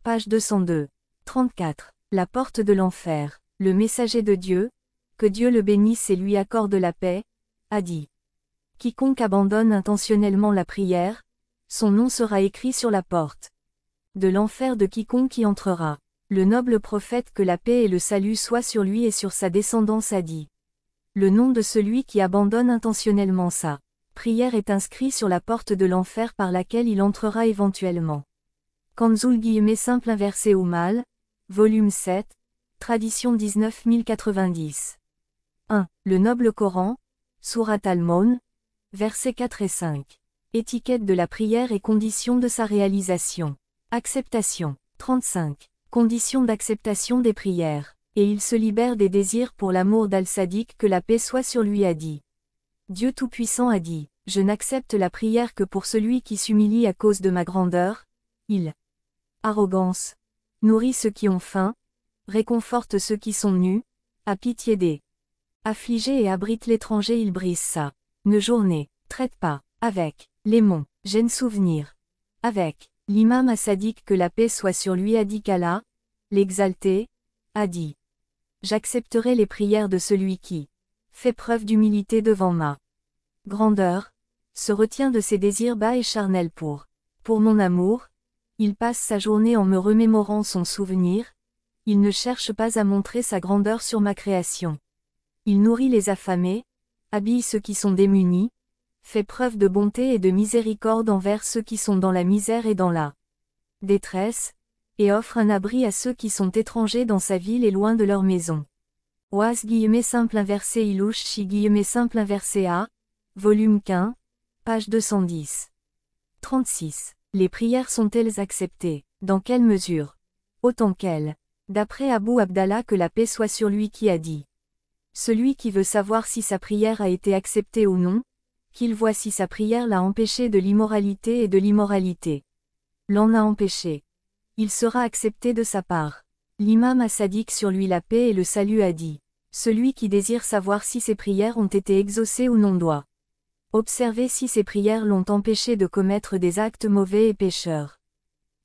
page 202. 34. La porte de l'enfer. Le messager de Dieu, que Dieu le bénisse et lui accorde la paix, a dit. Quiconque abandonne intentionnellement la prière, son nom sera écrit sur la porte de l'enfer de quiconque y entrera. Le noble prophète, que la paix et le salut soient sur lui et sur sa descendance, a dit. Le nom de celui qui abandonne intentionnellement sa prière est inscrit sur la porte de l'enfer par laquelle il entrera éventuellement. Kanzul simple inversé ou mal, volume 7, tradition 19090. 1. Le noble Coran, Surat Al-Maun, versets 4 et 5. Étiquette de la prière et conditions de sa réalisation. Acceptation. 35. Conditions d'acceptation des prières. Et il se libère des désirs pour l'amour d'Al-Sadiq, que la paix soit sur lui, a dit. Dieu Tout-Puissant a dit. Je n'accepte la prière que pour celui qui s'humilie à cause de ma grandeur. Il. Arrogance. Nourrit ceux qui ont faim. Réconforte ceux qui sont nus. A pitié des affligés et abrite l'étranger. Il brise sa journée. Traite pas. Avec les monts. Gêne souvenir. Avec l'imam As-Sadiq, que la paix soit sur lui, a dit qu'Allah, l'exalté, a dit. J'accepterai les prières de celui qui fait preuve d'humilité devant ma grandeur, se retient de ses désirs bas et charnels pour mon amour, il passe sa journée en me remémorant son souvenir, il ne cherche pas à montrer sa grandeur sur ma création. Il nourrit les affamés, habille ceux qui sont démunis, fait preuve de bonté et de miséricorde envers ceux qui sont dans la misère et dans la détresse, et offre un abri à ceux qui sont étrangers dans sa ville et loin de leur maison. Oaz simple inversé Ilouche chi simple inversé A, volume 15, page 210. 36. Les prières sont-elles acceptées? Dans quelle mesure? Autant qu'elles. D'après Abu Abdallah, que la paix soit sur lui, qui a dit. Celui qui veut savoir si sa prière a été acceptée ou non, qu'il voit si sa prière l'a empêché de l'immoralité et de l'immoralité. L'en a empêché. Il sera accepté de sa part. L'imam as-Sadiq sur lui la paix et le salut a dit. Celui qui désire savoir si ses prières ont été exaucées ou non doit observer si ses prières l'ont empêché de commettre des actes mauvais et pécheurs.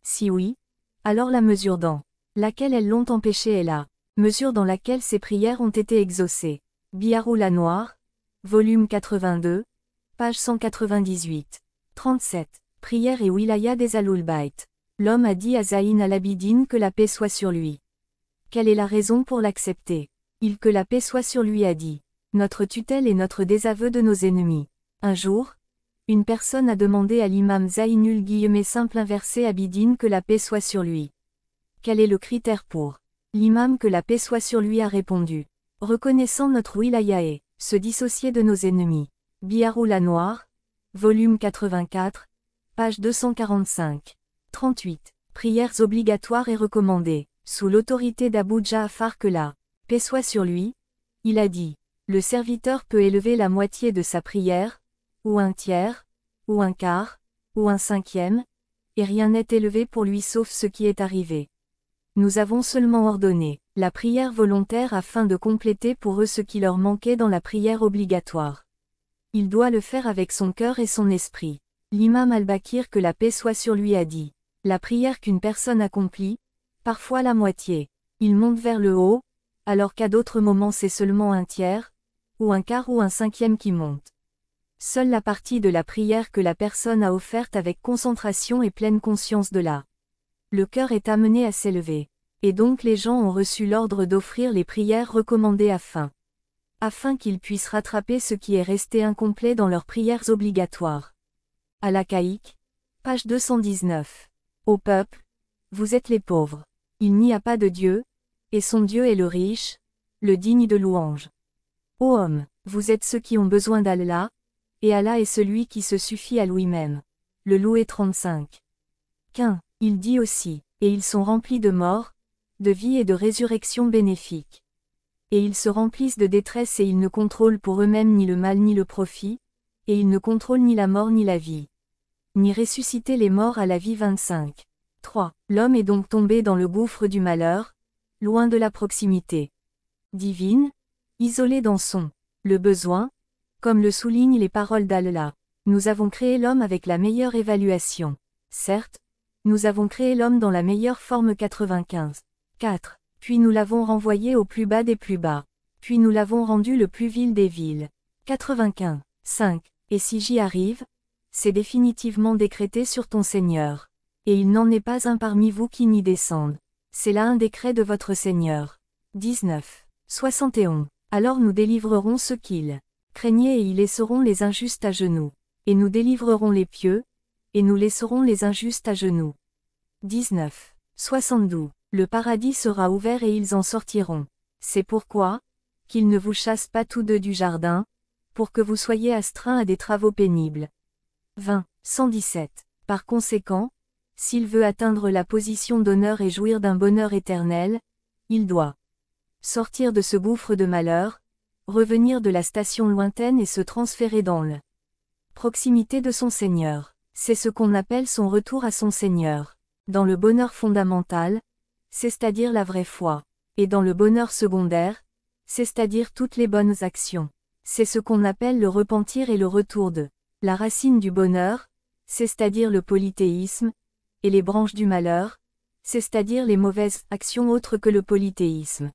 Si oui, alors la mesure dans laquelle elles l'ont empêché est la mesure dans laquelle ses prières ont été exaucées. Biharul Anwar, volume 82, page 198. 37. Prière et wilaya des Ahlul Bayt. L'homme a dit à Zayn al-Abidin que la paix soit sur lui. Quelle est la raison pour l'accepter? Il que la paix soit sur lui a dit. Notre tutelle et notre désaveu de nos ennemis. Un jour, une personne a demandé à l'imam Zaynul simple inversé Abidin que la paix soit sur lui. Quel est le critère pour l'imam que la paix soit sur lui a répondu. Reconnaissant notre wilaya et se dissocier de nos ennemis. Biharul Anwar, volume 84, page 245. 38. Prières obligatoires et recommandées. Sous l'autorité d'Abu Ja'far que la paix soit sur lui, il a dit. Le serviteur peut élever la moitié de sa prière, ou un tiers, ou un quart, ou un cinquième, et rien n'est élevé pour lui sauf ce qui est arrivé. Nous avons seulement ordonné la prière volontaire afin de compléter pour eux ce qui leur manquait dans la prière obligatoire. Il doit le faire avec son cœur et son esprit. L'imam al-Bakir que la paix soit sur lui a dit. La prière qu'une personne accomplit, parfois la moitié, il monte vers le haut, alors qu'à d'autres moments c'est seulement un tiers, ou un quart ou un cinquième qui monte. Seule la partie de la prière que la personne a offerte avec concentration et pleine conscience de le cœur est amené à s'élever. Et donc les gens ont reçu l'ordre d'offrir les prières recommandées afin qu'ils puissent rattraper ce qui est resté incomplet dans leurs prières obligatoires. Al-Haqaïq, page 219. Ô peuple, vous êtes les pauvres. Il n'y a pas de Dieu, et son Dieu est le riche, le digne de louange. Ô homme, vous êtes ceux qui ont besoin d'Allah, et Allah est celui qui se suffit à lui-même. Le loué 35. Il dit aussi, et ils sont remplis de mort, de vie et de résurrection bénéfique. Et ils se remplissent de détresse et ils ne contrôlent pour eux-mêmes ni le mal ni le profit, et ils ne contrôlent ni la mort ni la vie. Ni ressusciter les morts à la vie 25. 3. L'homme est donc tombé dans le gouffre du malheur, loin de la proximité divine, isolé dans le besoin, comme le soulignent les paroles d'Allah. Nous avons créé l'homme avec la meilleure évaluation. Certes, nous avons créé l'homme dans la meilleure forme 95. 4. Puis nous l'avons renvoyé au plus bas des plus bas. Puis nous l'avons rendu le plus vil des vils. 95. 5. Et si j'y arrive, c'est définitivement décrété sur ton Seigneur. Et il n'en est pas un parmi vous qui n'y descende. C'est là un décret de votre Seigneur. 19. 71. Alors nous délivrerons ceux qu'ils craignaient et y laisseront les injustes à genoux. Et nous délivrerons les pieux, et nous laisserons les injustes à genoux. 19. 72. Le paradis sera ouvert et ils en sortiront. C'est pourquoi, qu'ils ne vous chassent pas tous deux du jardin, pour que vous soyez astreints à des travaux pénibles. 20. 117. Par conséquent, s'il veut atteindre la position d'honneur et jouir d'un bonheur éternel, il doit sortir de ce gouffre de malheur, revenir de la station lointaine et se transférer dans la proximité de son Seigneur. C'est ce qu'on appelle son retour à son Seigneur. Dans le bonheur fondamental, c'est-à-dire la vraie foi. Et dans le bonheur secondaire, c'est-à-dire toutes les bonnes actions. C'est ce qu'on appelle le repentir et le retour de la racine du bonheur, c'est-à-dire le polythéisme, et les branches du malheur, c'est-à-dire les mauvaises actions autres que le polythéisme.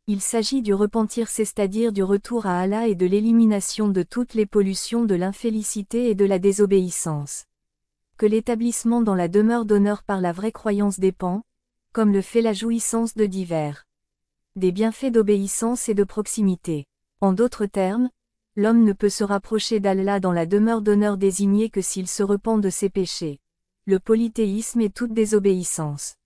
Il s'agit du repentir, c'est-à-dire du retour à Allah et de l'élimination de toutes les pollutions de l'infélicité et de la désobéissance. Que l'établissement dans la demeure d'honneur par la vraie croyance dépend, comme le fait la jouissance de divers des bienfaits d'obéissance et de proximité. En d'autres termes, l'homme ne peut se rapprocher d'Allah dans la demeure d'honneur désignée que s'il se repent de ses péchés. Le polythéisme et toute désobéissance.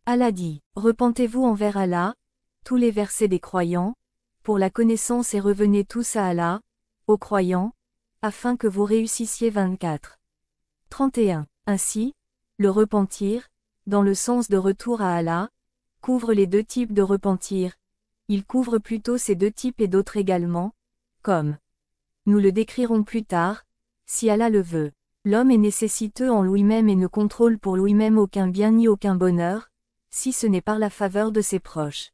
Allah dit, repentez-vous envers Allah, tous les versets des croyants, pour la connaissance et revenez tous à Allah, aux croyants, afin que vous réussissiez 24. 31. Ainsi, le repentir, dans le sens de retour à Allah, couvre les deux types de repentir, Il couvre plutôt ces deux types et d'autres également, comme nous le décrirons plus tard, si Allah le veut. L'homme est nécessiteux en lui-même et ne contrôle pour lui-même aucun bien ni aucun bonheur, si ce n'est par la faveur de ses proches.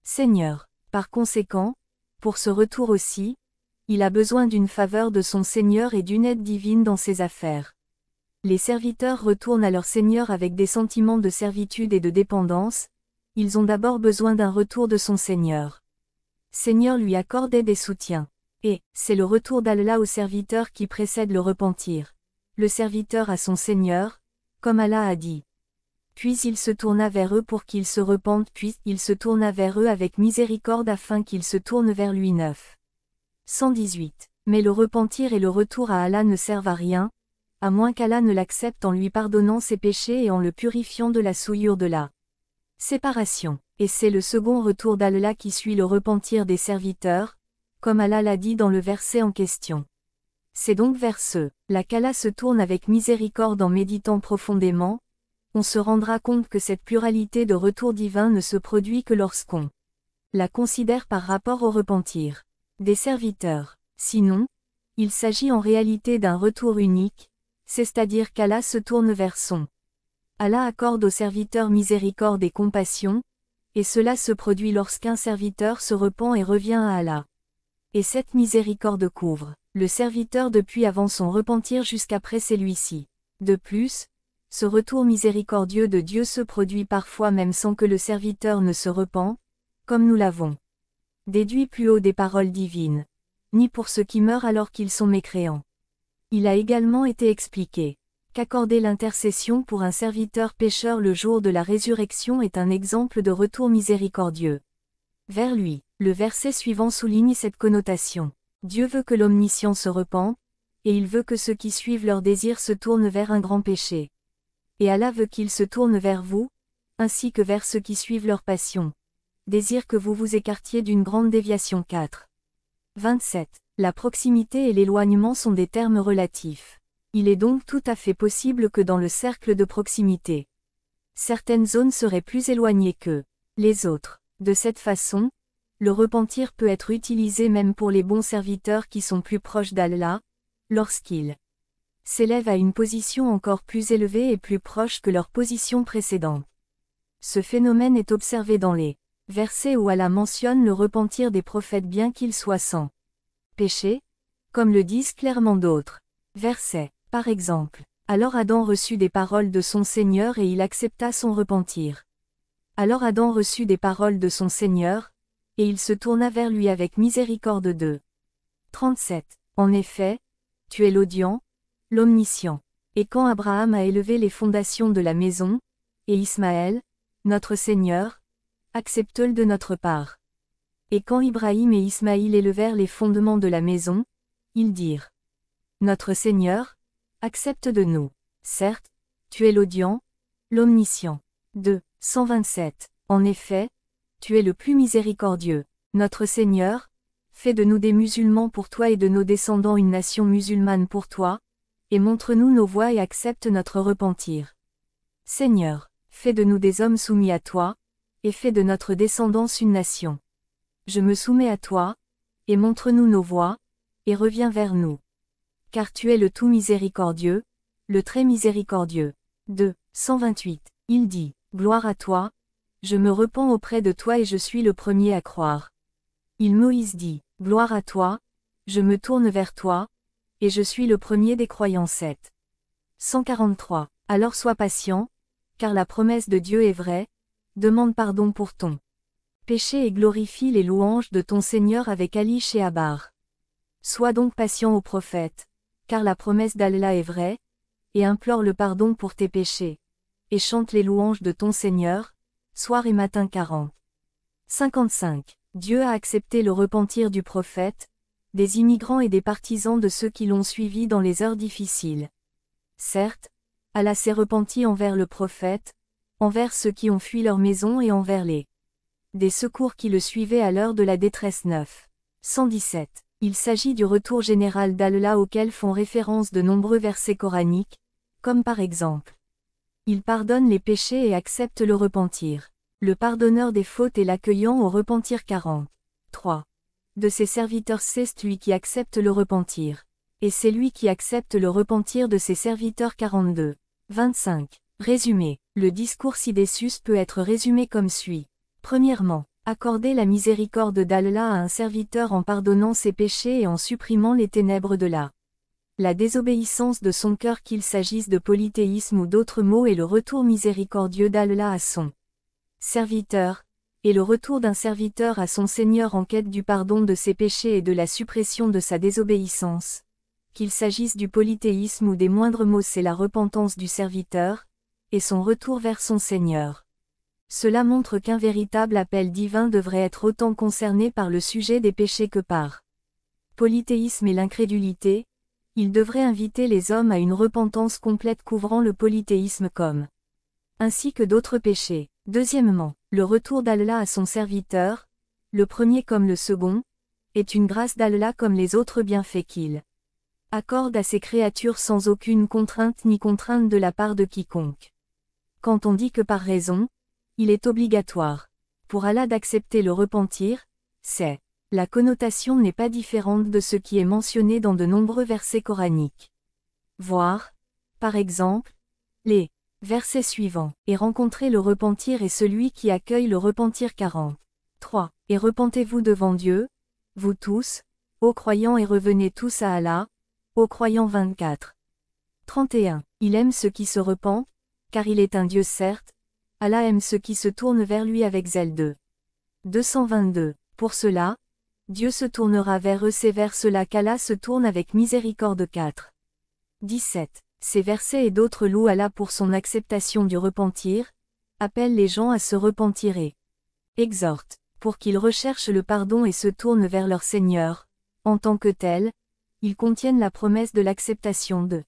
Seigneur. Par conséquent, pour ce retour aussi, il a besoin d'une faveur de son Seigneur et d'une aide divine dans ses affaires. Les serviteurs retournent à leur Seigneur avec des sentiments de servitude et de dépendance, ils ont d'abord besoin d'un retour de son Seigneur. Seigneur lui accorde aide et soutien. Et, c'est le retour d'Allah au serviteur qui précède le repentir. Le serviteur à son Seigneur, comme Allah a dit. Puis il se tourna vers eux pour qu'ils se repentent, puis il se tourna vers eux avec miséricorde afin qu'ils se tournent vers lui. 9. 118. Mais le repentir et le retour à Allah ne servent à rien, à moins qu'Allah ne l'accepte en lui pardonnant ses péchés et en le purifiant de la souillure de la séparation. Et c'est le second retour d'Allah qui suit le repentir des serviteurs, comme Allah l'a dit dans le verset en question. C'est donc vers ceux-là qu'Allah se tourne avec miséricorde en méditant profondément, on se rendra compte que cette pluralité de retours divins ne se produit que lorsqu'on la considère par rapport au repentir des serviteurs. Sinon, il s'agit en réalité d'un retour unique, c'est-à-dire qu'Allah se tourne vers son. Allah accorde aux serviteurs miséricorde et compassion, et cela se produit lorsqu'un serviteur se repent et revient à Allah. Et cette miséricorde couvre le serviteur depuis avant son repentir jusqu'après celui-ci. De plus, ce retour miséricordieux de Dieu se produit parfois même sans que le serviteur ne se repent, comme nous l'avons déduit plus haut des paroles divines, ni pour ceux qui meurent alors qu'ils sont mécréants. Il a également été expliqué qu'accorder l'intercession pour un serviteur pécheur le jour de la résurrection est un exemple de retour miséricordieux vers lui. Le verset suivant souligne cette connotation. Dieu veut que l'omniscient se repent, et il veut que ceux qui suivent leur désir se tournent vers un grand péché. Et Allah veut qu'ils se tournent vers vous, ainsi que vers ceux qui suivent leur passion. Désire que vous vous écartiez d'une grande déviation. 4. 27. La proximité et l'éloignement sont des termes relatifs. Il est donc tout à fait possible que dans le cercle de proximité, certaines zones seraient plus éloignées que les autres. De cette façon, le repentir peut être utilisé même pour les bons serviteurs qui sont plus proches d'Allah, lorsqu'ils s'élèvent à une position encore plus élevée et plus proche que leur position précédente. Ce phénomène est observé dans les versets où Allah mentionne le repentir des prophètes bien qu'ils soient sans péché, comme le disent clairement d'autres versets. Par exemple, alors Adam reçut des paroles de son Seigneur et il accepta son repentir. Alors Adam reçut des paroles de son Seigneur, et il se tourna vers lui avec miséricorde. 2. 37. En effet, tu es l'audient, l'omniscient. Et quand Abraham a élevé les fondations de la maison, et Ismaël, notre Seigneur, accepte-le de notre part. Et quand Ibrahim et Ismaïl élevèrent les fondements de la maison, ils dirent: Notre Seigneur, accepte de nous. Certes, tu es l'audient, l'omniscient. 2. 127. En effet, tu es le plus miséricordieux. Notre Seigneur, fais de nous des musulmans pour toi et de nos descendants une nation musulmane pour toi, et montre-nous nos voies et accepte notre repentir. Seigneur, fais de nous des hommes soumis à toi, et fais de notre descendance une nation. Je me soumets à toi, et montre-nous nos voies, et reviens vers nous. Car tu es le tout miséricordieux, le très miséricordieux. 2. 128. Il dit: Gloire à toi, je me repens auprès de toi et je suis le premier à croire. Il Moïse dit: Gloire à toi, je me tourne vers toi, et je suis le premier des croyants. 7. 143. Alors sois patient, car la promesse de Dieu est vraie, demande pardon pour ton péché et glorifie les louanges de ton Seigneur avec Ali chez Abar. Sois donc patient au prophète, car la promesse d'Allah est vraie, et implore le pardon pour tes péchés, et chante les louanges de ton Seigneur, soir et matin. 40. 55. Dieu a accepté le repentir du prophète, des immigrants et des partisans de ceux qui l'ont suivi dans les heures difficiles. Certes, Allah s'est repenti envers le prophète, envers ceux qui ont fui leur maison et envers les des secours qui le suivaient à l'heure de la détresse. 9. 117. Il s'agit du retour général d'Allah auquel font référence de nombreux versets coraniques, comme par exemple: Il pardonne les péchés et accepte le repentir. le pardonneur des fautes et l'accueillant au repentir 40. 3. De ses serviteurs c'est celui qui accepte le repentir. Et c'est lui qui accepte le repentir de ses serviteurs 42. 25. Résumé. Le discours ci-dessus peut être résumé comme suit. Premièrement, accorder la miséricorde d'Allah à un serviteur en pardonnant ses péchés et en supprimant les ténèbres de la désobéissance de son cœur, qu'il s'agisse de polythéisme ou d'autres mots, et le retour miséricordieux d'Allah à son serviteur, et le retour d'un serviteur à son Seigneur en quête du pardon de ses péchés et de la suppression de sa désobéissance. Qu'il s'agisse du polythéisme ou des moindres mots, c'est la repentance du serviteur, et son retour vers son Seigneur. Cela montre qu'un véritable appel divin devrait être autant concerné par le sujet des péchés que par polythéisme et l'incrédulité. Il devrait inviter les hommes à une repentance complète couvrant le polythéisme comme ainsi que d'autres péchés. Deuxièmement, le retour d'Allah à son serviteur, le premier comme le second, est une grâce d'Allah comme les autres bienfaits qu'il accorde à ses créatures sans aucune contrainte ni contrainte de la part de quiconque. Quand on dit que par raison, il est obligatoire pour Allah d'accepter le repentir, la connotation n'est pas différente de ce qui est mentionné dans de nombreux versets coraniques. Voir, par exemple, les versets suivants. Et rencontrer le repentir est celui qui accueille le repentir 40. 3. Et repentez-vous devant Dieu, vous tous, ô croyants, et revenez tous à Allah, ô croyants 24. 31. Il aime ceux qui se repentent, car il est un Dieu certes, Allah aime ceux qui se tournent vers lui avec zèle. 222. Pour cela, Dieu se tournera vers eux, c'est vers cela qu'Allah se tourne avec miséricorde 4. 17. Ces versets et d'autres louent Allah pour son acceptation du repentir, appellent les gens à se repentir et exhortent, pour qu'ils recherchent le pardon et se tournent vers leur Seigneur. En tant que tels, ils contiennent la promesse de l'acceptation de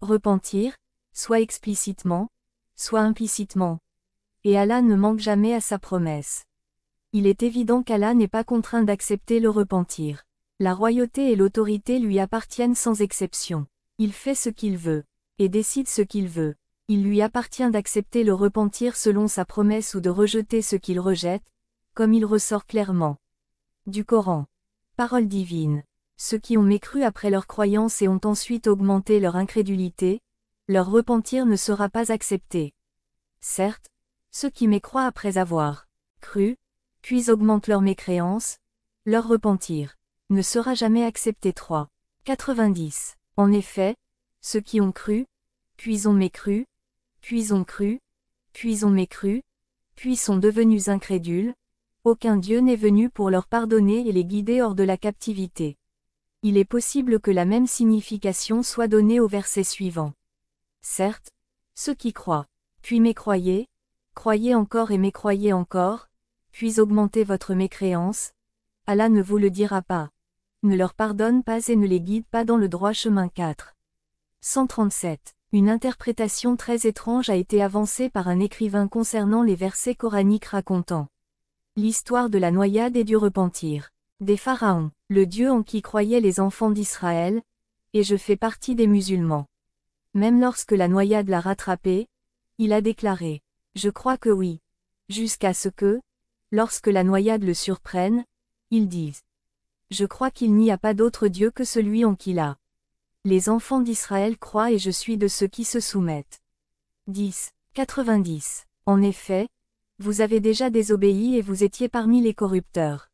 repentir, soit explicitement, soit implicitement. Et Allah ne manque jamais à sa promesse. Il est évident qu'Allah n'est pas contraint d'accepter le repentir. La royauté et l'autorité lui appartiennent sans exception. Il fait ce qu'il veut, et décide ce qu'il veut. Il lui appartient d'accepter le repentir selon sa promesse ou de rejeter ce qu'il rejette, comme il ressort clairement du Coran. Parole divine. Ceux qui ont mécru après leur croyance et ont ensuite augmenté leur incrédulité, leur repentir ne sera pas accepté. Certes, ceux qui mécroient après avoir cru, puis augmentent leur mécréance, leur repentir ne sera jamais accepté. 3. 90. En effet, ceux qui ont cru, puis ont mécru, puis ont cru, puis ont mécru, puis sont devenus incrédules, aucun Dieu n'est venu pour leur pardonner et les guider hors de la captivité. Il est possible que la même signification soit donnée au verset suivant. Certes, ceux qui croient, puis mécroyez, croyez encore et mécroyez encore, puis augmentez votre mécréance, Allah ne vous le dira pas, ne leur pardonne pas et ne les guide pas dans le droit chemin. 4. 137. Une interprétation très étrange a été avancée par un écrivain concernant les versets coraniques racontant l'histoire de la noyade et du repentir des pharaons, le Dieu en qui croyaient les enfants d'Israël, et je fais partie des musulmans. Même lorsque la noyade l'a rattrapé, il a déclaré « Je crois que oui », jusqu'à ce que, lorsque la noyade le surprenne, ils disent « Je crois qu'il n'y a pas d'autre Dieu que celui en qui les enfants d'Israël croient et je suis de ceux qui se soumettent. » 10. 90. En effet, vous avez déjà désobéi et vous étiez parmi les corrupteurs.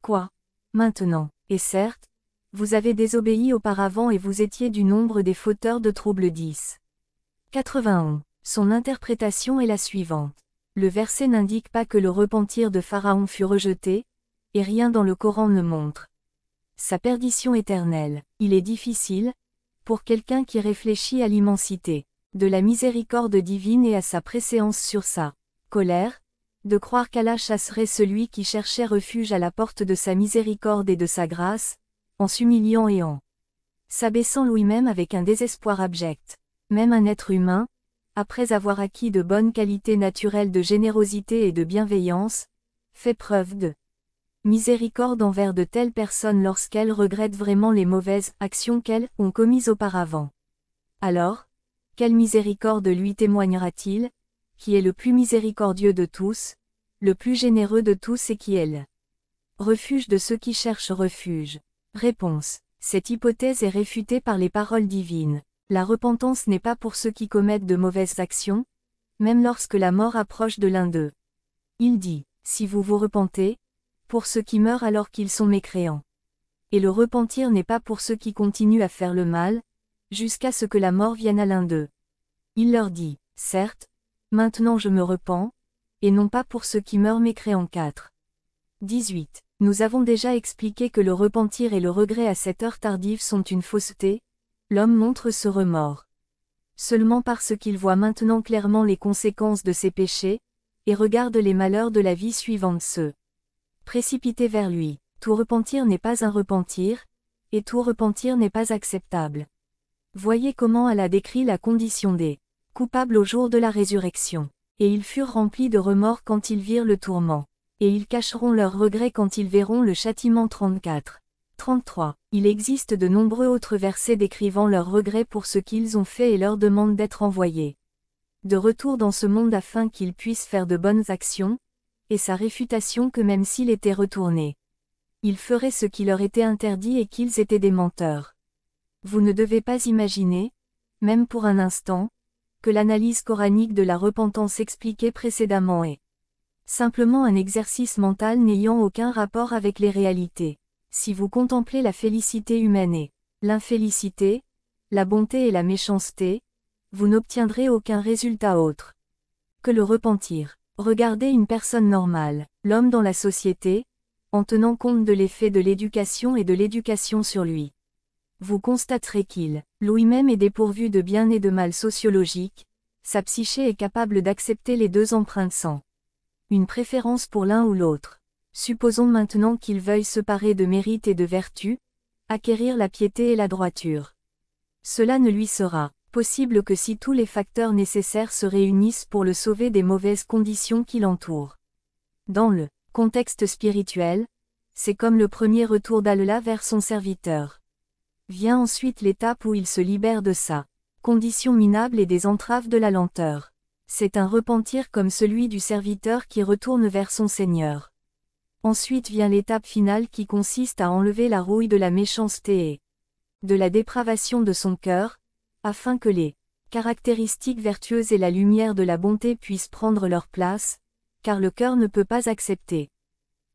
Quoi, maintenant, et certes, vous avez désobéi auparavant et vous étiez du nombre des fauteurs de troubles. 10. 91. Son interprétation est la suivante. Le verset n'indique pas que le repentir de Pharaon fut rejeté, et rien dans le Coran ne montre sa perdition éternelle. Il est difficile, pour quelqu'un qui réfléchit à l'immensité de la miséricorde divine et à sa préséance sur sa colère, de croire qu'Allah chasserait celui qui cherchait refuge à la porte de sa miséricorde et de sa grâce, en s'humiliant et en s'abaissant lui-même avec un désespoir abject. Même un être humain, après avoir acquis de bonnes qualités naturelles de générosité et de bienveillance, fait preuve de miséricorde envers de telles personnes lorsqu'elles regrettent vraiment les mauvaises actions qu'elles ont commises auparavant. Alors, quelle miséricorde lui témoignera-t-il, qui est le plus miséricordieux de tous, le plus généreux de tous et qui est le refuge de ceux qui cherchent refuge. Réponse. Cette hypothèse est réfutée par les paroles divines. La repentance n'est pas pour ceux qui commettent de mauvaises actions, même lorsque la mort approche de l'un d'eux. Il dit, si vous vous repentez, pour ceux qui meurent alors qu'ils sont mécréants. Et le repentir n'est pas pour ceux qui continuent à faire le mal, jusqu'à ce que la mort vienne à l'un d'eux. Il leur dit, certes, maintenant je me repens, et non pas pour ceux qui meurent mécréants. 4. 18. Nous avons déjà expliqué que le repentir et le regret à cette heure tardive sont une fausseté, l'homme montre ce remords seulement parce qu'il voit maintenant clairement les conséquences de ses péchés, et regarde les malheurs de la vie suivante se précipiter vers lui. Tout repentir n'est pas un repentir, et tout repentir n'est pas acceptable. Voyez comment Allah décrit la condition des coupables au jour de la résurrection. Et ils furent remplis de remords quand ils virent le tourment. Et ils cacheront leurs regrets quand ils verront le châtiment. 34. 33. Il existe de nombreux autres versets décrivant leurs regrets pour ce qu'ils ont fait et leur demande d'être envoyés de retour dans ce monde afin qu'ils puissent faire de bonnes actions, et sa réfutation que même s'il était retourné, ils feraient ce qui leur était interdit et qu'ils étaient des menteurs. Vous ne devez pas imaginer, même pour un instant, que l'analyse coranique de la repentance expliquée précédemment est simplement un exercice mental n'ayant aucun rapport avec les réalités. Si vous contemplez la félicité humaine et l'infélicité, la bonté et la méchanceté, vous n'obtiendrez aucun résultat autre que le repentir. Regardez une personne normale, l'homme dans la société, en tenant compte de l'effet de l'éducation et de l'éducation sur lui. Vous constaterez qu'il, lui-même est dépourvu de bien et de mal sociologique, sa psyché est capable d'accepter les deux empreintes sans une préférence pour l'un ou l'autre. Supposons maintenant qu'il veuille se parer de mérite et de vertu, acquérir la piété et la droiture. Cela ne lui sera possible que si tous les facteurs nécessaires se réunissent pour le sauver des mauvaises conditions qui l'entourent. Dans le contexte spirituel, c'est comme le premier retour d'Allah vers son serviteur. Vient ensuite l'étape où il se libère de sa condition minable et des entraves de la lenteur. C'est un repentir comme celui du serviteur qui retourne vers son Seigneur. Ensuite vient l'étape finale qui consiste à enlever la rouille de la méchanceté et de la dépravation de son cœur, afin que les caractéristiques vertueuses et la lumière de la bonté puissent prendre leur place, car le cœur ne peut pas accepter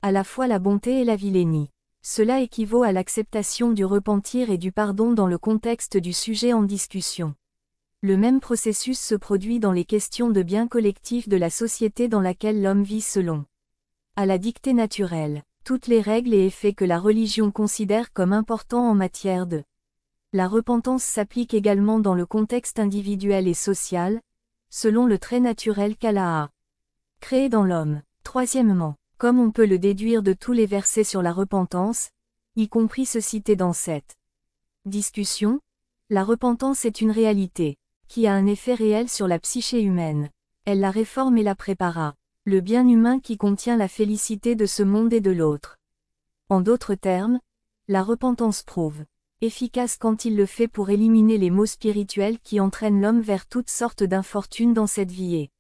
à la fois la bonté et la vilainie. Cela équivaut à l'acceptation du repentir et du pardon dans le contexte du sujet en discussion. Le même processus se produit dans les questions de bien collectif de la société dans laquelle l'homme vit selon à la dictée naturelle, toutes les règles et effets que la religion considère comme importants en matière de la repentance s'appliquent également dans le contexte individuel et social, selon le trait naturel qu'Allah a créé dans l'homme. Troisièmement, comme on peut le déduire de tous les versets sur la repentance, y compris ceux cités dans cette discussion, la repentance est une réalité, qui a un effet réel sur la psyché humaine. Elle la réforme et la prépara, le bien humain qui contient la félicité de ce monde et de l'autre. En d'autres termes, la repentance prouve efficace quand il le fait pour éliminer les maux spirituels qui entraînent l'homme vers toutes sortes d'infortunes dans cette vie et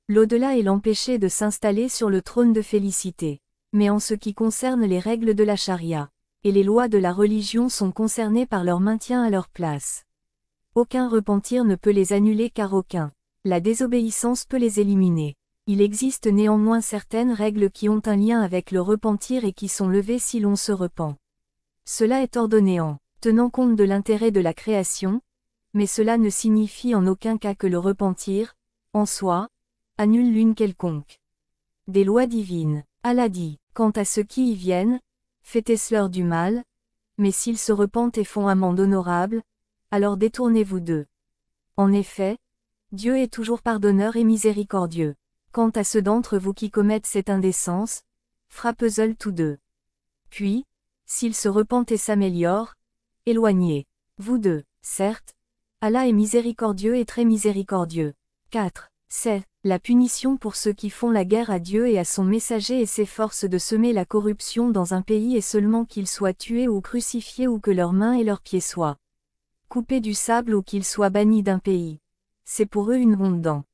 l'au-delà et l'empêcher de s'installer sur le trône de félicité. Mais en ce qui concerne les règles de la charia, et les lois de la religion sont concernées par leur maintien à leur place. Aucun repentir ne peut les annuler car aucun la désobéissance peut les éliminer. Il existe néanmoins certaines règles qui ont un lien avec le repentir et qui sont levées si l'on se repent. Cela est ordonné en tenant compte de l'intérêt de la création, mais cela ne signifie en aucun cas que le repentir, en soi, annule l'une quelconque des lois divines. Allah dit, quant à ceux qui y viennent, faites-leur du mal, mais s'ils se repentent et font amende honorable, alors détournez-vous d'eux. En effet, Dieu est toujours pardonneur et miséricordieux. Quant à ceux d'entre vous qui commettent cette indécence, frappez-les tous deux. Puis, s'ils se repentent et s'améliorent, éloignez-vous d'eux. Certes, Allah est miséricordieux et très miséricordieux. 4. C'est la punition pour ceux qui font la guerre à Dieu et à son messager et s'efforcent de semer la corruption dans un pays et seulement qu'ils soient tués ou crucifiés ou que leurs mains et leurs pieds soient coupés du sable ou qu'ils soient bannis d'un pays. C'est pour eux une honte dans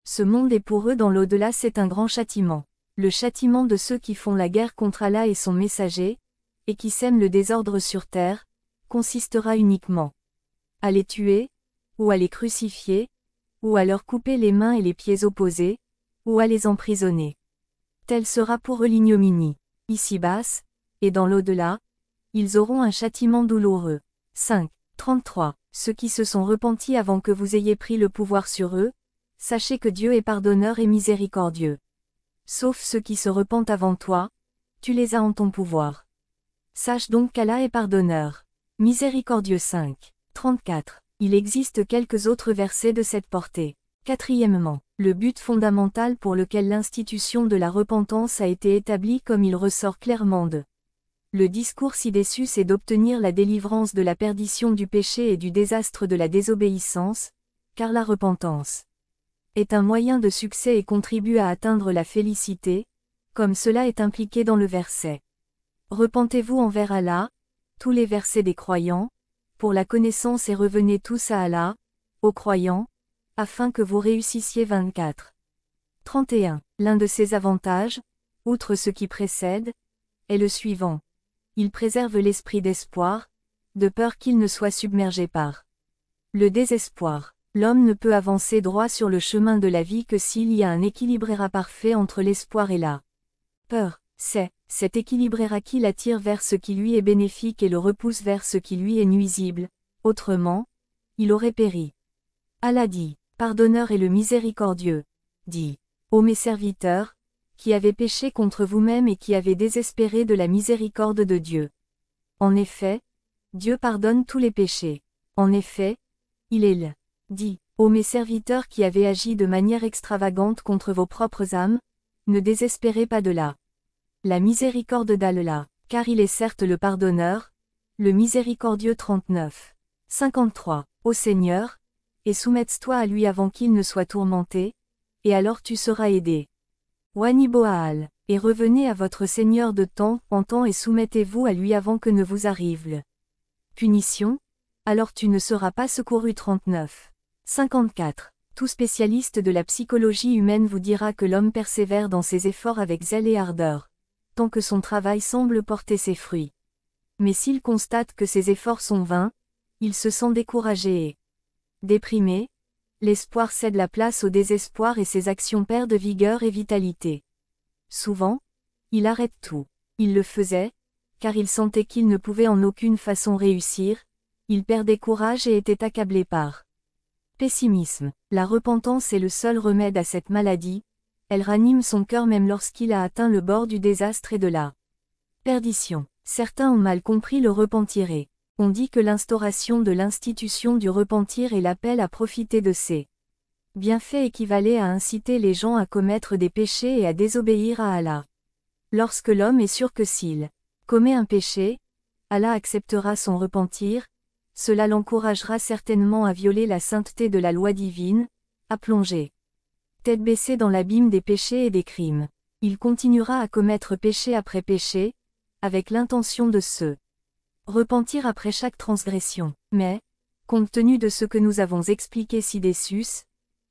ce monde et pour eux dans l'au-delà c'est un grand châtiment. Le châtiment de ceux qui font la guerre contre Allah et son messager, et qui sèment le désordre sur terre, consistera uniquement à les tuer, ou à les crucifier, ou à leur couper les mains et les pieds opposés, ou à les emprisonner. Telle sera pour eux l'ignominie, ici-basse, et dans l'au-delà, ils auront un châtiment douloureux. 5. 33. Ceux qui se sont repentis avant que vous ayez pris le pouvoir sur eux, sachez que Dieu est pardonneur et miséricordieux. Sauf ceux qui se repentent avant toi, tu les as en ton pouvoir. Sache donc qu'Allah est pardonneur, miséricordieux. 5. 34. Il existe quelques autres versets de cette portée. Quatrièmement, le but fondamental pour lequel l'institution de la repentance a été établie comme il ressort clairement de le discours ci-dessus, c'est d'obtenir la délivrance de la perdition du péché et du désastre de la désobéissance, car la repentance est un moyen de succès et contribue à atteindre la félicité, comme cela est impliqué dans le verset. Repentez-vous envers Allah, tous les versets des croyants, pour la connaissance et revenez tous à Allah, aux croyants, afin que vous réussissiez. 24. 31. L'un de ces avantages, outre ce qui précède, est le suivant. Il préserve l'esprit d'espoir, de peur qu'il ne soit submergé par le désespoir. L'homme ne peut avancer droit sur le chemin de la vie que s'il y a un équilibre parfait entre l'espoir et la peur. C'est cet équilibre qui l'attire vers ce qui lui est bénéfique et le repousse vers ce qui lui est nuisible, autrement, il aurait péri. Allah dit, pardonneur et le miséricordieux, dit, ô mes serviteurs, qui avez péché contre vous-même et qui avez désespéré de la miséricorde de Dieu. En effet, Dieu pardonne tous les péchés. En effet, il est le dit, ô mes serviteurs qui avez agi de manière extravagante contre vos propres âmes, ne désespérez pas de la miséricorde d'Allah, car il est certes le pardonneur, le miséricordieux. 39. 53. Ô Seigneur, et soumette-toi à lui avant qu'il ne soit tourmenté, et alors tu seras aidé. Waniboaal, et revenez à votre Seigneur de temps en temps et soumettez-vous à lui avant que ne vous arrive le punition, alors tu ne seras pas secouru. 39. 54. Tout spécialiste de la psychologie humaine vous dira que l'homme persévère dans ses efforts avec zèle et ardeur, tant que son travail semble porter ses fruits. Mais s'il constate que ses efforts sont vains, il se sent découragé et déprimé, l'espoir cède la place au désespoir et ses actions perdent vigueur et vitalité. Souvent, il arrête tout. Il le faisait, car il sentait qu'il ne pouvait en aucune façon réussir, il perdait courage et était accablé par pessimisme. La repentance est le seul remède à cette maladie, elle ranime son cœur même lorsqu'il a atteint le bord du désastre et de la perdition. Certains ont mal compris le repentir et on dit que l'instauration de l'institution du repentir et l'appel à profiter de ses bienfaits équivalait à inciter les gens à commettre des péchés et à désobéir à Allah. Lorsque l'homme est sûr que s'il commet un péché, Allah acceptera son repentir, cela l'encouragera certainement à violer la sainteté de la loi divine, à plonger tête baissée dans l'abîme des péchés et des crimes. Il continuera à commettre péché après péché, avec l'intention de se repentir après chaque transgression. Mais, compte tenu de ce que nous avons expliqué ci-dessus,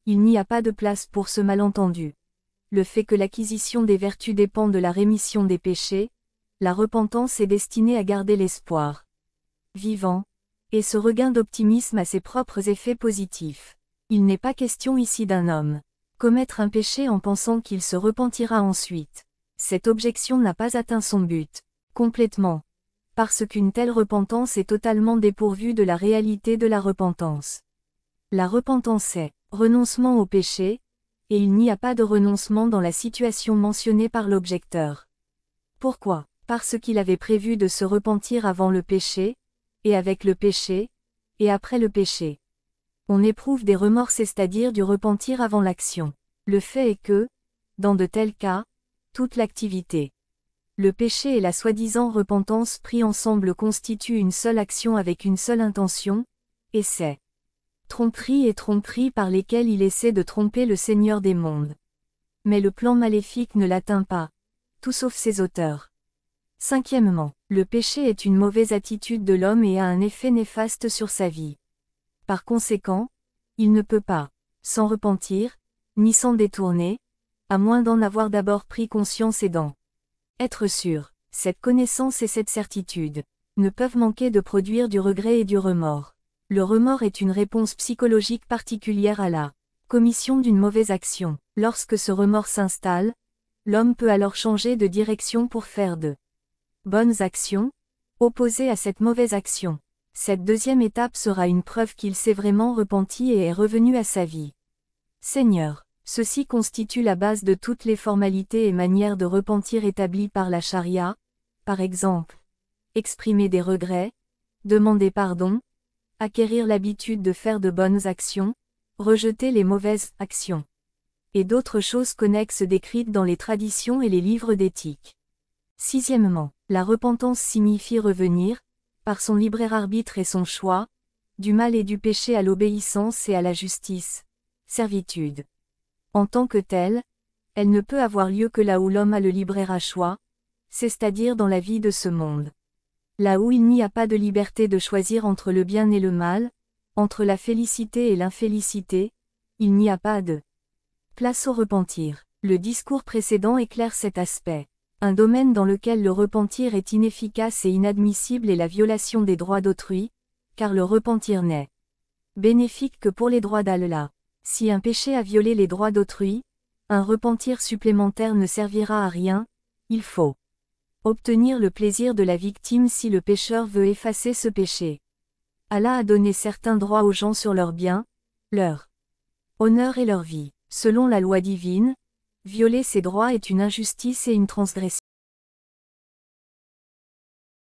il n'y a pas de place pour ce malentendu. Le fait que l'acquisition des vertus dépend de la rémission des péchés, la repentance est destinée à garder l'espoir vivant, et ce regain d'optimisme a ses propres effets positifs. Il n'est pas question ici d'un homme commettre un péché en pensant qu'il se repentira ensuite. Cette objection n'a pas atteint son but, complètement, parce qu'une telle repentance est totalement dépourvue de la réalité de la repentance. La repentance est renoncement au péché, et il n'y a pas de renoncement dans la situation mentionnée par l'objecteur. Pourquoi? Parce qu'il avait prévu de se repentir avant le péché, et avec le péché, et après le péché. On éprouve des remords, c'est-à-dire du repentir avant l'action. Le fait est que, dans de tels cas, toute l'activité, le péché et la soi-disant repentance pris ensemble constituent une seule action avec une seule intention, et c'est tromperie par lesquelles il essaie de tromper le Seigneur des mondes. Mais le plan maléfique ne l'atteint pas, tout sauf ses auteurs. Cinquièmement, le péché est une mauvaise attitude de l'homme et a un effet néfaste sur sa vie. Par conséquent, il ne peut pas s'en repentir, ni s'en détourner, à moins d'en avoir d'abord pris conscience et d'en être sûr. Cette connaissance et cette certitude ne peuvent manquer de produire du regret et du remords. Le remords est une réponse psychologique particulière à la commission d'une mauvaise action. Lorsque ce remords s'installe, l'homme peut alors changer de direction pour faire de bonnes actions, opposées à cette mauvaise action. Cette deuxième étape sera une preuve qu'il s'est vraiment repenti et est revenu à sa vie. Seigneur, ceci constitue la base de toutes les formalités et manières de repentir établies par la charia, par exemple, exprimer des regrets, demander pardon, acquérir l'habitude de faire de bonnes actions, rejeter les mauvaises actions, et d'autres choses connexes décrites dans les traditions et les livres d'éthique. Sixièmement, la repentance signifie revenir, par son libre arbitre et son choix, du mal et du péché à l'obéissance et à la justice, servitude. En tant que telle, elle ne peut avoir lieu que là où l'homme a le libre choix, c'est-à-dire dans la vie de ce monde. Là où il n'y a pas de liberté de choisir entre le bien et le mal, entre la félicité et l'infélicité, il n'y a pas de place au repentir. Le discours précédent éclaire cet aspect. Un domaine dans lequel le repentir est inefficace et inadmissible est la violation des droits d'autrui, car le repentir n'est bénéfique que pour les droits d'Allah. Si un péché a violé les droits d'autrui, un repentir supplémentaire ne servira à rien, il faut obtenir le plaisir de la victime si le pécheur veut effacer ce péché. Allah a donné certains droits aux gens sur leurs biens, leur honneur et leur vie. Selon la loi divine, violer ces droits est une injustice et une transgression.